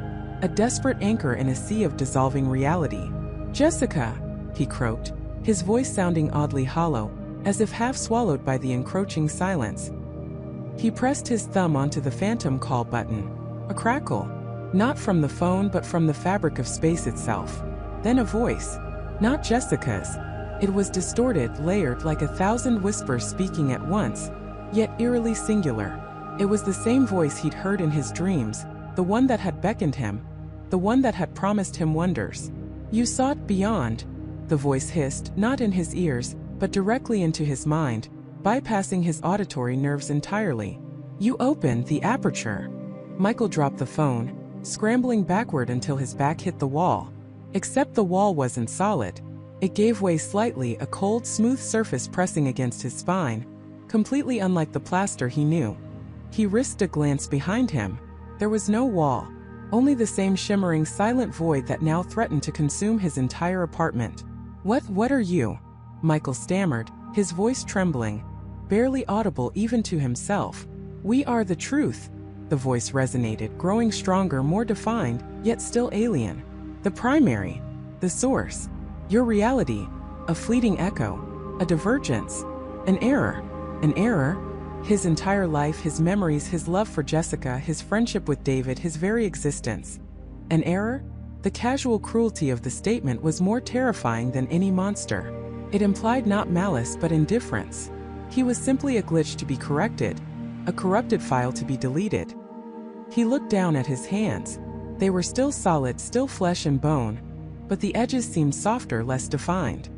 a desperate anchor in a sea of dissolving reality. Jessica, he croaked, his voice sounding oddly hollow, as if half swallowed by the encroaching silence. He pressed his thumb onto the phantom call button. A crackle. Not from the phone but from the fabric of space itself. Then a voice. Not Jessica's. It was distorted, layered like 1,000 whispers speaking at once, yet eerily singular. It was the same voice he'd heard in his dreams, the one that had beckoned him, the one that had promised him wonders. You sought beyond, the voice hissed, not in his ears, but directly into his mind, bypassing his auditory nerves entirely. You opened the aperture. Michael dropped the phone, scrambling backward until his back hit the wall. Except the wall wasn't solid. It gave way slightly, a cold, smooth surface pressing against his spine, completely unlike the plaster he knew. He risked a glance behind him. There was no wall. Only the same shimmering, silent void that now threatened to consume his entire apartment. What are you?" Michael stammered, his voice trembling, barely audible even to himself. "We are the truth," the voice resonated, growing stronger, more defined, yet still alien. "The primary. The source. Your reality. A fleeting echo. A divergence. An error." An error? His entire life, his memories, his love for Jessica, his friendship with David, his very existence. An error? The casual cruelty of the statement was more terrifying than any monster. It implied not malice but indifference. He was simply a glitch to be corrected, a corrupted file to be deleted. He looked down at his hands. They were still solid, still flesh and bone, but the edges seemed softer, less defined.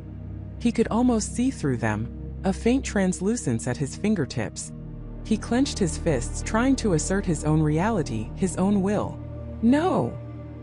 He could almost see through them, a faint translucence at his fingertips. He clenched his fists, trying to assert his own reality, his own will. "No!"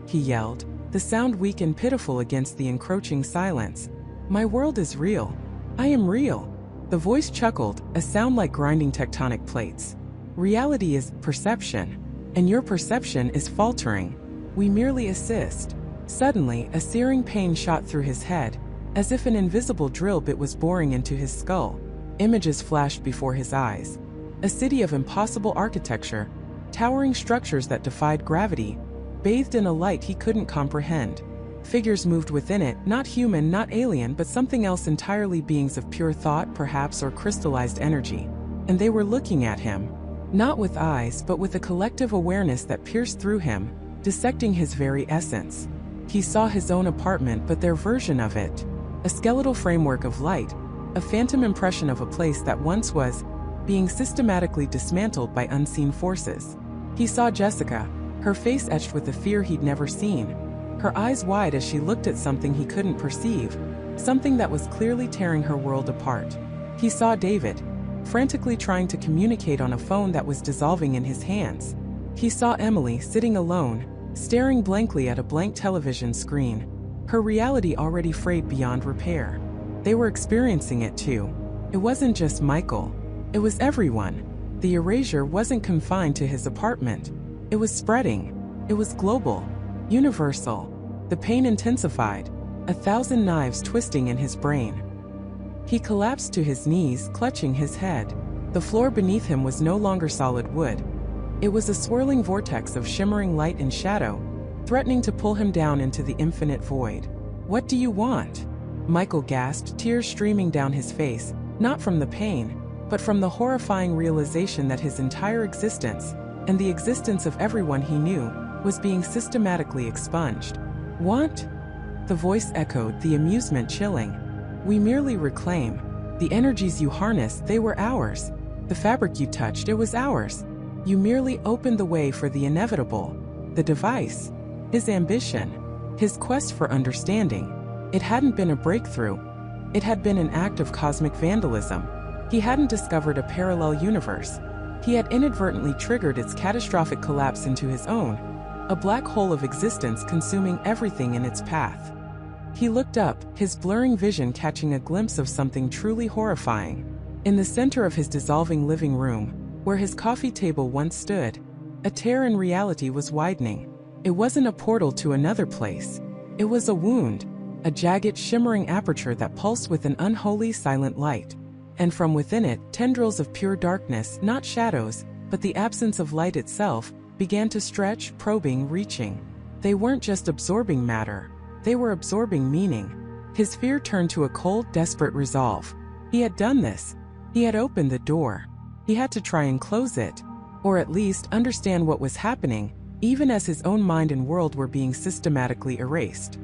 he yelled, the sound weak and pitiful against the encroaching silence. "My world is real. I am real." The voice chuckled, a sound like grinding tectonic plates. "Reality is perception, and your perception is faltering. We merely assist." Suddenly, a searing pain shot through his head, as if an invisible drill bit was boring into his skull. Images flashed before his eyes. A city of impossible architecture, towering structures that defied gravity, bathed in a light he couldn't comprehend. Figures moved within it, not human, not alien, but something else entirely, beings of pure thought, perhaps, or crystallized energy. And they were looking at him. Not with eyes, but with a collective awareness that pierced through him, dissecting his very essence. He saw his own apartment, but their version of it. A skeletal framework of light, a phantom impression of a place that once was, being systematically dismantled by unseen forces. He saw Jessica, her face etched with a fear he'd never seen, her eyes wide as she looked at something he couldn't perceive, something that was clearly tearing her world apart. He saw David, frantically trying to communicate on a phone that was dissolving in his hands. He saw Emily sitting alone, staring blankly at a blank television screen, her reality already frayed beyond repair. They were experiencing it too. It wasn't just Michael. It was everyone. The erasure wasn't confined to his apartment. It was spreading. It was global, universal. The pain intensified, 1,000 knives twisting in his brain. He collapsed to his knees, clutching his head. The floor beneath him was no longer solid wood. It was a swirling vortex of shimmering light and shadow, threatening to pull him down into the infinite void. "What do you want?" Michael gasped, tears streaming down his face, not from the pain, but from the horrifying realization that his entire existence, and the existence of everyone he knew, was being systematically expunged. "Want?" The voice echoed, the amusement chilling. "We merely reclaim. The energies you harnessed, they were ours. The fabric you touched, it was ours. You merely opened the way for the inevitable." The device, his ambition, his quest for understanding. It hadn't been a breakthrough. It had been an act of cosmic vandalism. He hadn't discovered a parallel universe. He had inadvertently triggered its catastrophic collapse into his own, a black hole of existence consuming everything in its path. He looked up, his blurring vision catching a glimpse of something truly horrifying. In the center of his dissolving living room, where his coffee table once stood, a tear in reality was widening. It wasn't a portal to another place. It was a wound, a jagged, shimmering aperture that pulsed with an unholy, silent light. And from within it, tendrils of pure darkness, not shadows, but the absence of light itself, began to stretch, probing, reaching. They weren't just absorbing matter. They were absorbing meaning. His fear turned to a cold, desperate resolve. He had done this. He had opened the door. He had to try and close it, or at least understand what was happening, even as his own mind and world were being systematically erased.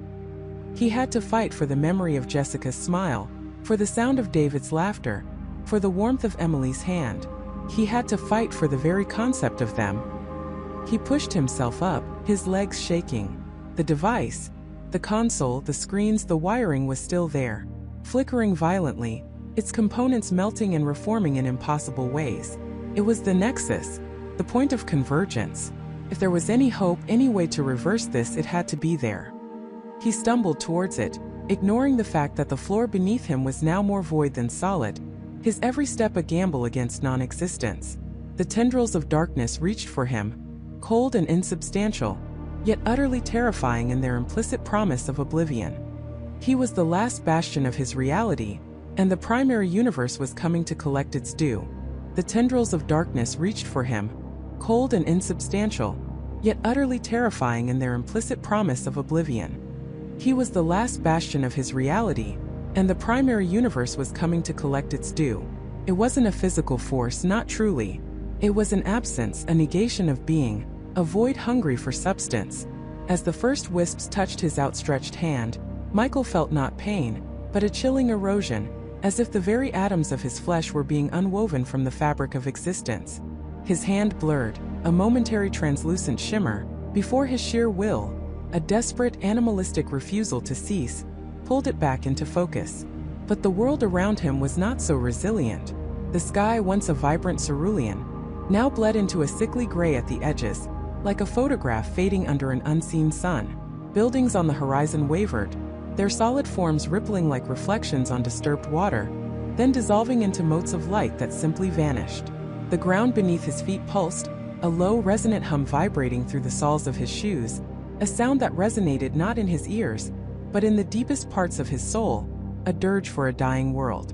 He had to fight for the memory of Jessica's smile, for the sound of David's laughter, for the warmth of Emily's hand. He had to fight for the very concept of them. He pushed himself up, his legs shaking. The device, the console, the screens, the wiring was still there, flickering violently, its components melting and reforming in impossible ways. It was the nexus, the point of convergence. If there was any hope, any way to reverse this, it had to be there. He stumbled towards it, ignoring the fact that the floor beneath him was now more void than solid, his every step a gamble against non-existence. The tendrils of darkness reached for him, cold and insubstantial, yet utterly terrifying in their implicit promise of oblivion. He was the last bastion of his reality, and the primary universe was coming to collect its due. The tendrils of darkness reached for him, cold and insubstantial, yet utterly terrifying in their implicit promise of oblivion. He was the last bastion of his reality, and the primary universe was coming to collect its due. It wasn't a physical force, not truly. It was an absence, a negation of being, a void hungry for substance. As the first wisps touched his outstretched hand, Michael felt not pain, but a chilling erosion, as if the very atoms of his flesh were being unwoven from the fabric of existence. His hand blurred, a momentary translucent shimmer, before his sheer will, a desperate animalistic refusal to cease, pulled it back into focus. But the world around him was not so resilient. The sky, once a vibrant cerulean, now bled into a sickly gray at the edges, like a photograph fading under an unseen sun. Buildings on the horizon wavered, their solid forms rippling like reflections on disturbed water, then dissolving into motes of light that simply vanished. The ground beneath his feet pulsed, a low resonant hum vibrating through the soles of his shoes, a sound that resonated not in his ears, but in the deepest parts of his soul, a dirge for a dying world.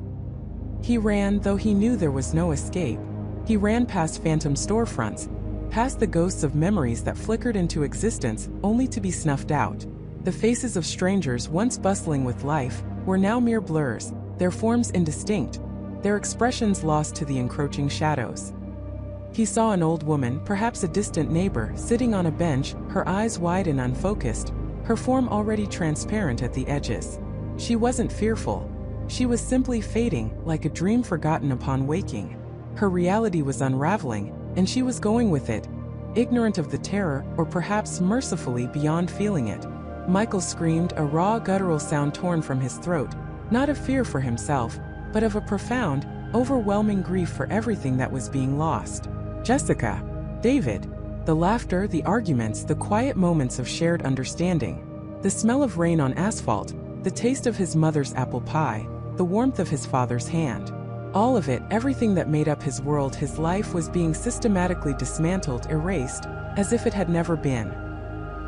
He ran, though he knew there was no escape. He ran past phantom storefronts, past the ghosts of memories that flickered into existence only to be snuffed out. The faces of strangers once bustling with life were now mere blurs, their forms indistinct, their expressions lost to the encroaching shadows. He saw an old woman, perhaps a distant neighbor, sitting on a bench, her eyes wide and unfocused, her form already transparent at the edges. She wasn't fearful. She was simply fading, like a dream forgotten upon waking. Her reality was unraveling, and she was going with it, ignorant of the terror, or perhaps mercifully beyond feeling it. Michael screamed, a raw, guttural sound torn from his throat, not of fear for himself, but of a profound, overwhelming grief for everything that was being lost. Jessica, David, the laughter, the arguments, the quiet moments of shared understanding, the smell of rain on asphalt, the taste of his mother's apple pie, the warmth of his father's hand. All of it, everything that made up his world, his life, was being systematically dismantled, erased, as if it had never been.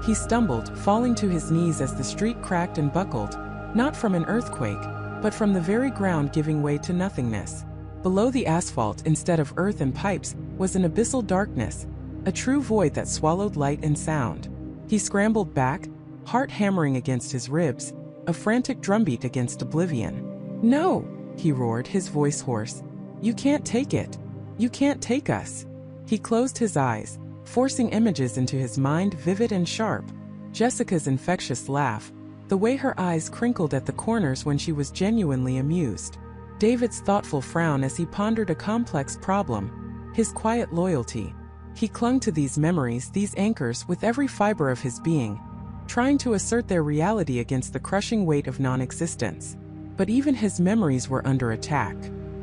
He stumbled, falling to his knees as the street cracked and buckled, not from an earthquake, but from the very ground giving way to nothingness. Below the asphalt, instead of earth and pipes, was an abyssal darkness, a true void that swallowed light and sound. He scrambled back, heart hammering against his ribs, a frantic drumbeat against oblivion. "No!" he roared, his voice hoarse. "You can't take it. You can't take us." He closed his eyes, forcing images into his mind, vivid and sharp. Jessica's infectious laugh, the way her eyes crinkled at the corners when she was genuinely amused. David's thoughtful frown as he pondered a complex problem, his quiet loyalty. He clung to these memories, these anchors, with every fiber of his being, trying to assert their reality against the crushing weight of non-existence. But even his memories were under attack.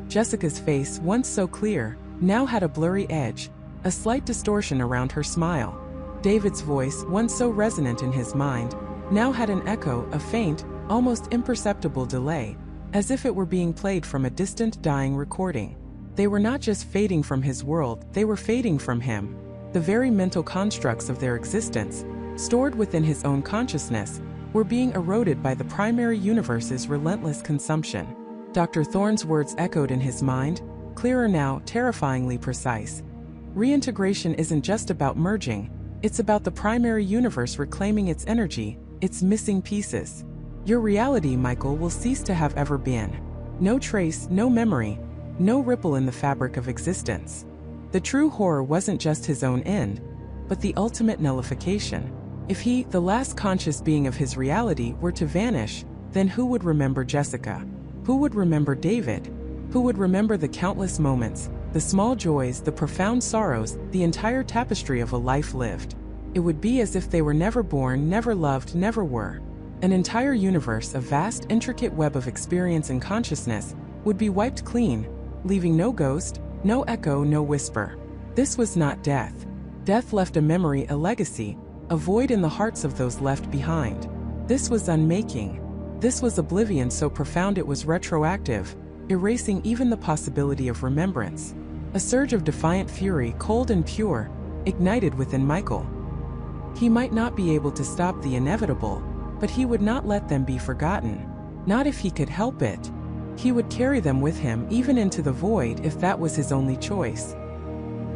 Jessica's face, once so clear, now had a blurry edge, a slight distortion around her smile. David's voice, once so resonant in his mind, now had an echo, a faint, almost imperceptible delay, as if it were being played from a distant, dying recording. They were not just fading from his world, they were fading from him. The very mental constructs of their existence, stored within his own consciousness, were being eroded by the primary universe's relentless consumption. Dr. Thorne's words echoed in his mind, clearer now, terrifyingly precise. Reintegration isn't just about merging, it's about the primary universe reclaiming its energy, its missing pieces. Your reality, Michael, will cease to have ever been. No trace, no memory, no ripple in the fabric of existence. The true horror wasn't just his own end, but the ultimate nullification. If he, the last conscious being of his reality, were to vanish, then who would remember Jessica? Who would remember David? Who would remember the countless moments, the small joys, the profound sorrows, the entire tapestry of a life lived? It would be as if they were never born, never loved, never were. An entire universe, a vast, intricate web of experience and consciousness, would be wiped clean, leaving no ghost, no echo, no whisper. This was not death. Death left a memory, a legacy, a void in the hearts of those left behind. This was unmaking. This was oblivion so profound it was retroactive, erasing even the possibility of remembrance. A surge of defiant fury, cold and pure, ignited within Michael. He might not be able to stop the inevitable, but he would not let them be forgotten. Not if he could help it. He would carry them with him even into the void if that was his only choice.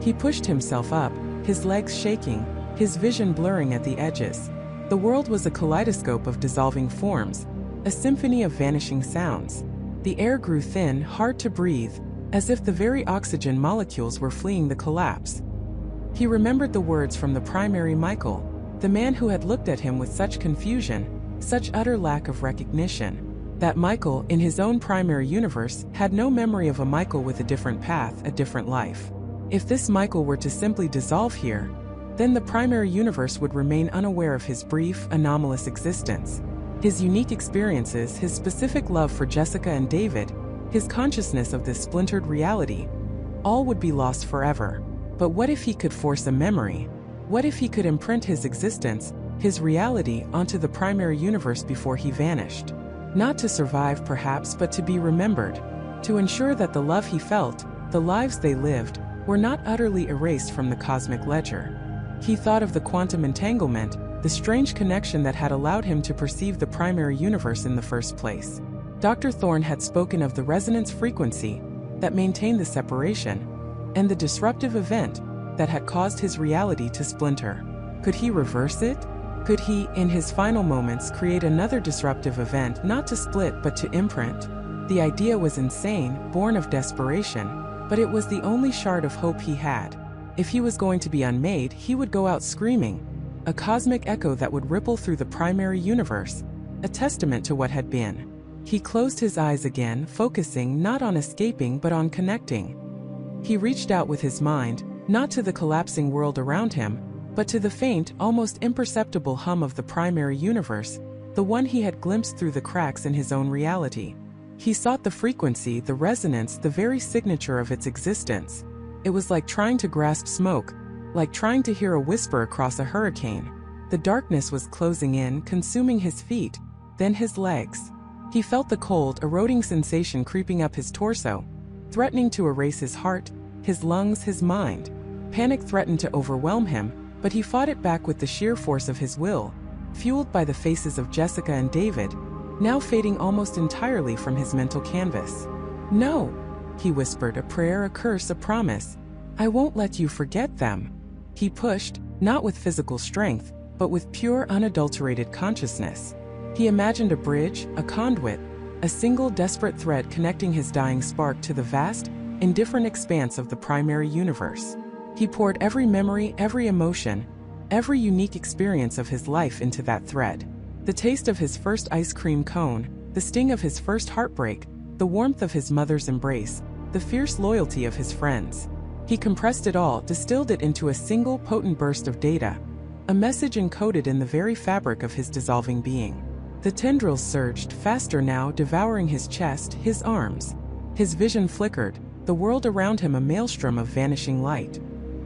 He pushed himself up, his legs shaking, his vision blurring at the edges. The world was a kaleidoscope of dissolving forms, a symphony of vanishing sounds. The air grew thin, hard to breathe, as if the very oxygen molecules were fleeing the collapse. He remembered the words from the primary Michael, the man who had looked at him with such confusion, such utter lack of recognition. That Michael, in his own primary universe, had no memory of a Michael with a different path, a different life. If this Michael were to simply dissolve here, then the primary universe would remain unaware of his brief, anomalous existence. His unique experiences, his specific love for Jessica and David, his consciousness of this splintered reality, all would be lost forever. But what if he could force a memory? What if he could imprint his existence, his reality, onto the primary universe before he vanished? Not to survive perhaps, but to be remembered, to ensure that the love he felt, the lives they lived, were not utterly erased from the cosmic ledger. He thought of the quantum entanglement, the strange connection that had allowed him to perceive the primary universe in the first place. Dr. Thorne had spoken of the resonance frequency that maintained the separation, and the disruptive event that had caused his reality to splinter. Could he reverse it? Could he, in his final moments, create another disruptive event, not to split but to imprint? The idea was insane, born of desperation, but it was the only shard of hope he had. If he was going to be unmade, he would go out screaming, a cosmic echo that would ripple through the primary universe, a testament to what had been. He closed his eyes again, focusing not on escaping but on connecting. He reached out with his mind, not to the collapsing world around him, but to the faint, almost imperceptible hum of the primary universe, the one he had glimpsed through the cracks in his own reality. He sought the frequency, the resonance, the very signature of its existence. It was like trying to grasp smoke, like trying to hear a whisper across a hurricane. The darkness was closing in, consuming his feet, then his legs. He felt the cold, eroding sensation creeping up his torso, threatening to erase his heart, his lungs, his mind. Panic threatened to overwhelm him, but he fought it back with the sheer force of his will, fueled by the faces of Jessica and David, now fading almost entirely from his mental canvas. "No," he whispered, a prayer, a curse, a promise. "I won't let you forget them." He pushed, not with physical strength, but with pure, unadulterated consciousness. He imagined a bridge, a conduit, a single desperate thread connecting his dying spark to the vast, indifferent expanse of the primary universe. He poured every memory, every emotion, every unique experience of his life into that thread. The taste of his first ice cream cone, the sting of his first heartbreak, the warmth of his mother's embrace, the fierce loyalty of his friends. He compressed it all, distilled it into a single potent burst of data, a message encoded in the very fabric of his dissolving being. The tendrils surged, faster now, devouring his chest, his arms. His vision flickered, the world around him a maelstrom of vanishing light.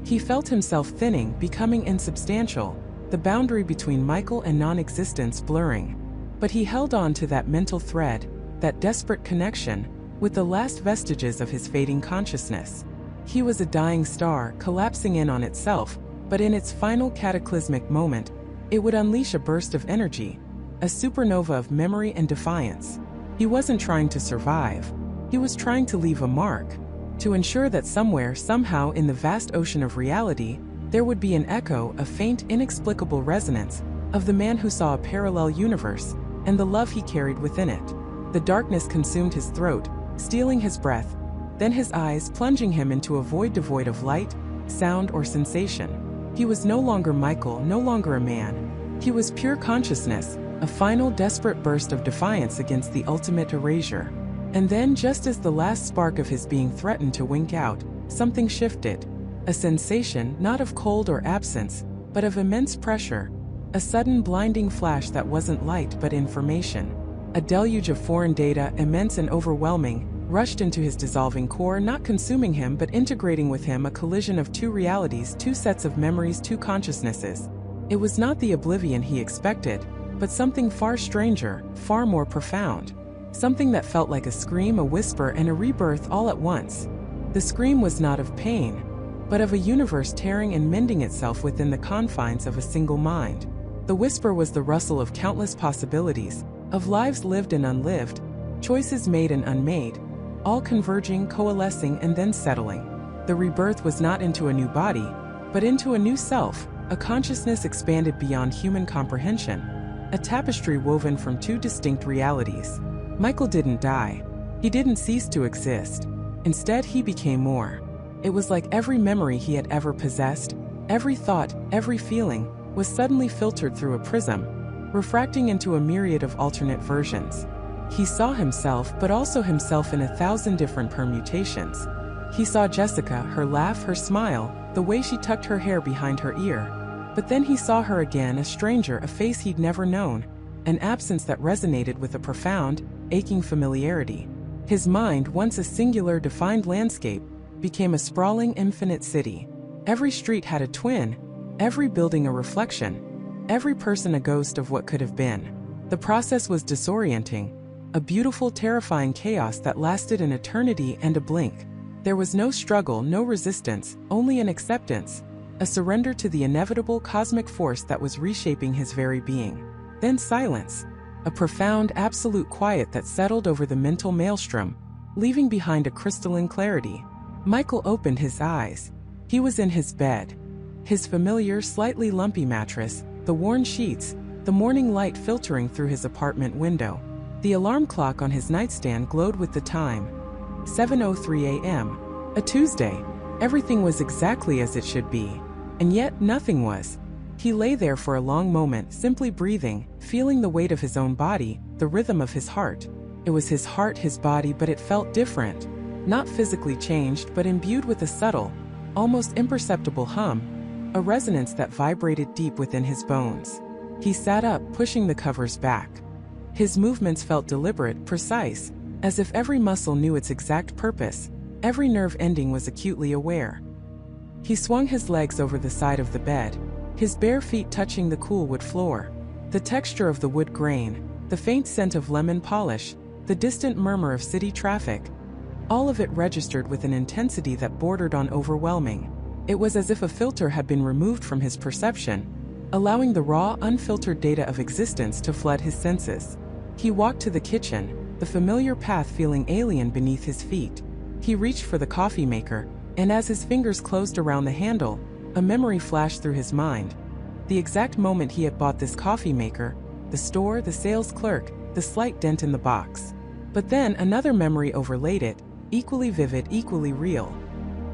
He felt himself thinning, becoming insubstantial, the boundary between Michael and non-existence blurring. But he held on to that mental thread, that desperate connection, with the last vestiges of his fading consciousness. He was a dying star, collapsing in on itself, but in its final cataclysmic moment, it would unleash a burst of energy, a supernova of memory and defiance. He wasn't trying to survive. He was trying to leave a mark, to ensure that somewhere, somehow in the vast ocean of reality, there would be an echo, a faint, inexplicable resonance, of the man who saw a parallel universe, and the love he carried within it. The darkness consumed his throat, stealing his breath, then his eyes plunging him into a void devoid of light, sound, or sensation. He was no longer Michael, no longer a man. He was pure consciousness, a final desperate burst of defiance against the ultimate erasure. And then, just as the last spark of his being threatened to wink out, something shifted. A sensation, not of cold or absence, but of immense pressure. A sudden blinding flash that wasn't light but information. A deluge of foreign data, immense and overwhelming, rushed into his dissolving core, not consuming him but integrating with him, a collision of two realities, two sets of memories, two consciousnesses. It was not the oblivion he expected, but something far stranger, far more profound. Something that felt like a scream, a whisper, and a rebirth all at once. The scream was not of pain, but of a universe tearing and mending itself within the confines of a single mind. The whisper was the rustle of countless possibilities, of lives lived and unlived, choices made and unmade, all converging, coalescing, and then settling. The rebirth was not into a new body, but into a new self, a consciousness expanded beyond human comprehension, a tapestry woven from two distinct realities. Michael didn't die. He didn't cease to exist. Instead, he became more. It was like every memory he had ever possessed, every thought, every feeling, was suddenly filtered through a prism, refracting into a myriad of alternate versions. He saw himself, but also himself in 1,000 different permutations. He saw Jessica, her laugh, her smile, the way she tucked her hair behind her ear. But then he saw her again, a stranger, a face he'd never known, an absence that resonated with a profound, aching familiarity. His mind, once a singular, defined landscape, became a sprawling, infinite city. Every street had a twin, every building a reflection, every person a ghost of what could have been. The process was disorienting, a beautiful, terrifying chaos that lasted an eternity and a blink. There was no struggle, no resistance, only an acceptance, a surrender to the inevitable cosmic force that was reshaping his very being. Then silence, a profound, absolute quiet that settled over the mental maelstrom, leaving behind a crystalline clarity. Michael opened his eyes. He was in his bed. His familiar, slightly lumpy mattress, the worn sheets, the morning light filtering through his apartment window. The alarm clock on his nightstand glowed with the time. 7:03 a.m. A Tuesday. Everything was exactly as it should be. And yet, nothing was. He lay there for a long moment, simply breathing, feeling the weight of his own body, the rhythm of his heart. It was his heart, his body, but it felt different. Not physically changed, but imbued with a subtle, almost imperceptible hum, a resonance that vibrated deep within his bones. He sat up, pushing the covers back. His movements felt deliberate, precise, as if every muscle knew its exact purpose, every nerve ending was acutely aware. He swung his legs over the side of the bed, his bare feet touching the cool wood floor. The texture of the wood grain, the faint scent of lemon polish, the distant murmur of city traffic, all of it registered with an intensity that bordered on overwhelming. It was as if a filter had been removed from his perception, allowing the raw, unfiltered data of existence to flood his senses. He walked to the kitchen, the familiar path feeling alien beneath his feet. He reached for the coffee maker, and as his fingers closed around the handle, a memory flashed through his mind. The exact moment he had bought this coffee maker, the store, the sales clerk, the slight dent in the box. But then another memory overlaid it, equally vivid, equally real.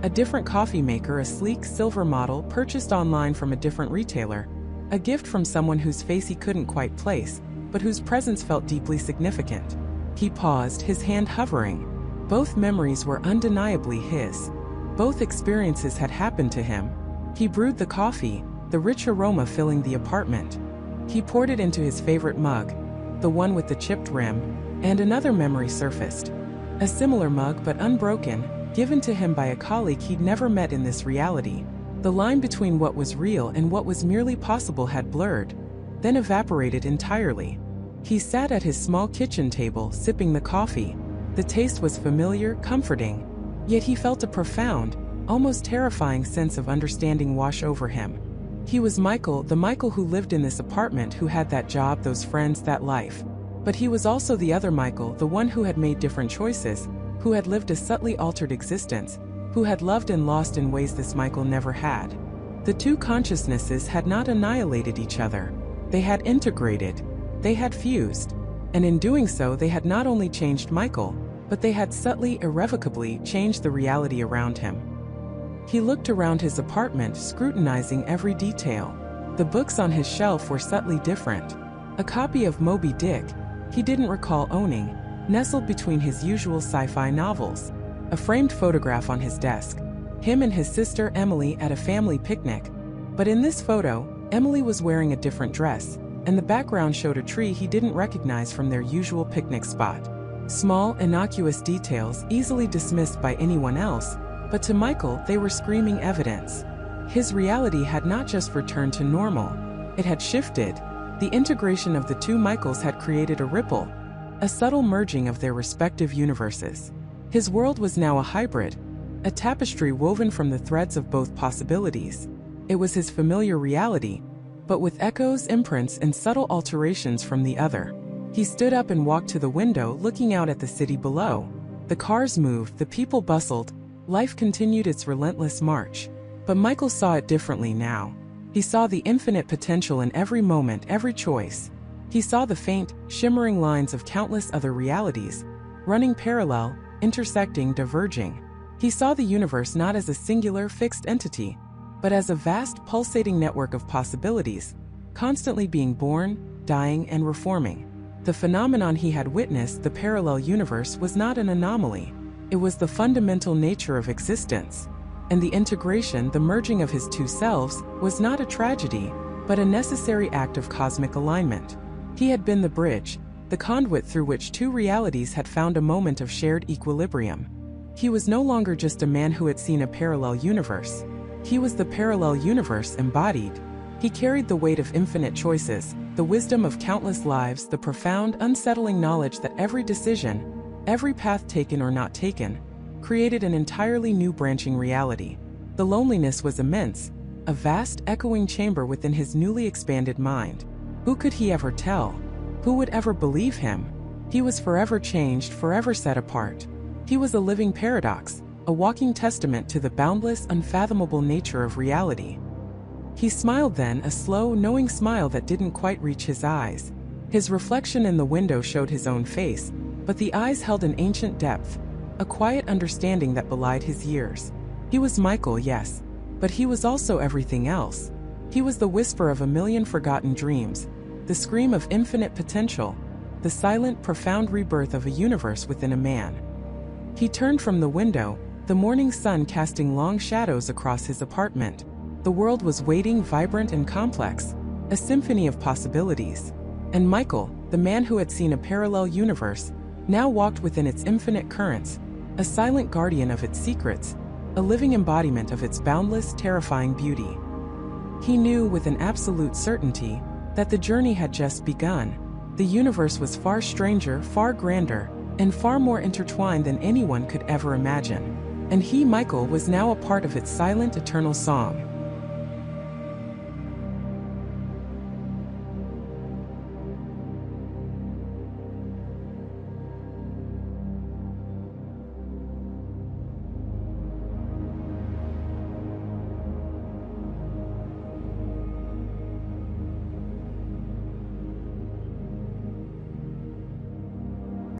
A different coffee maker, a sleek silver model purchased online from a different retailer, a gift from someone whose face he couldn't quite place, but whose presence felt deeply significant. He paused, his hand hovering. Both memories were undeniably his. Both experiences had happened to him. He brewed the coffee, the rich aroma filling the apartment. He poured it into his favorite mug, the one with the chipped rim, and another memory surfaced. A similar mug, but unbroken, given to him by a colleague he'd never met in this reality. The line between what was real and what was merely possible had blurred, then evaporated entirely. He sat at his small kitchen table, sipping the coffee. The taste was familiar, comforting, yet he felt a profound, almost terrifying sense of understanding wash over him. He was Michael, the Michael who lived in this apartment, who had that job, those friends, that life. But he was also the other Michael, the one who had made different choices, who had lived a subtly altered existence, who had loved and lost in ways this Michael never had. The two consciousnesses had not annihilated each other. They had integrated. They had fused. And in doing so, they had not only changed Michael, but they had subtly, irrevocably changed the reality around him. He looked around his apartment, scrutinizing every detail. The books on his shelf were subtly different. A copy of Moby Dick, he didn't recall owning, nestled between his usual sci-fi novels. A framed photograph on his desk, him and his sister Emily at a family picnic. But in this photo, Emily was wearing a different dress, and the background showed a tree he didn't recognize from their usual picnic spot. Small, innocuous details easily dismissed by anyone else, but to Michael they were screaming evidence. His reality had not just returned to normal, it had shifted. The integration of the two Michaels had created a ripple, a subtle merging of their respective universes. His world was now a hybrid, a tapestry woven from the threads of both possibilities. It was his familiar reality, but with echoes, imprints, and subtle alterations from the other. He stood up and walked to the window, looking out at the city below. The cars moved, the people bustled, life continued its relentless march. But Michael saw it differently now. He saw the infinite potential in every moment, every choice. He saw the faint, shimmering lines of countless other realities, running parallel, intersecting, diverging. He saw the universe not as a singular, fixed entity, but as a vast, pulsating network of possibilities, constantly being born, dying, and reforming. The phenomenon he had witnessed, the parallel universe, was not an anomaly. It was the fundamental nature of existence. And the integration, the merging of his two selves, was not a tragedy, but a necessary act of cosmic alignment. He had been the bridge, the conduit through which two realities had found a moment of shared equilibrium. He was no longer just a man who had seen a parallel universe. He was the parallel universe embodied. He carried the weight of infinite choices, the wisdom of countless lives, the profound, unsettling knowledge that every decision, every path taken or not taken, created an entirely new branching reality. The loneliness was immense, a vast, echoing chamber within his newly expanded mind. Who could he ever tell? Who would ever believe him? He was forever changed, forever set apart. He was a living paradox, a walking testament to the boundless, unfathomable nature of reality. He smiled then, a slow, knowing smile that didn't quite reach his eyes. His reflection in the window showed his own face, but the eyes held an ancient depth, a quiet understanding that belied his years. He was Michael, yes, but he was also everything else. He was the whisper of a million forgotten dreams, the scream of infinite potential, the silent, profound rebirth of a universe within a man. He turned from the window, the morning sun casting long shadows across his apartment. The world was waiting, vibrant and complex, a symphony of possibilities. And Michael, the man who had seen a parallel universe, now walked within its infinite currents, a silent guardian of its secrets, a living embodiment of its boundless, terrifying beauty. He knew with an absolute certainty that the journey had just begun. The universe was far stranger, far grander, and far more intertwined than anyone could ever imagine. And he, Michael, was now a part of its silent, eternal song.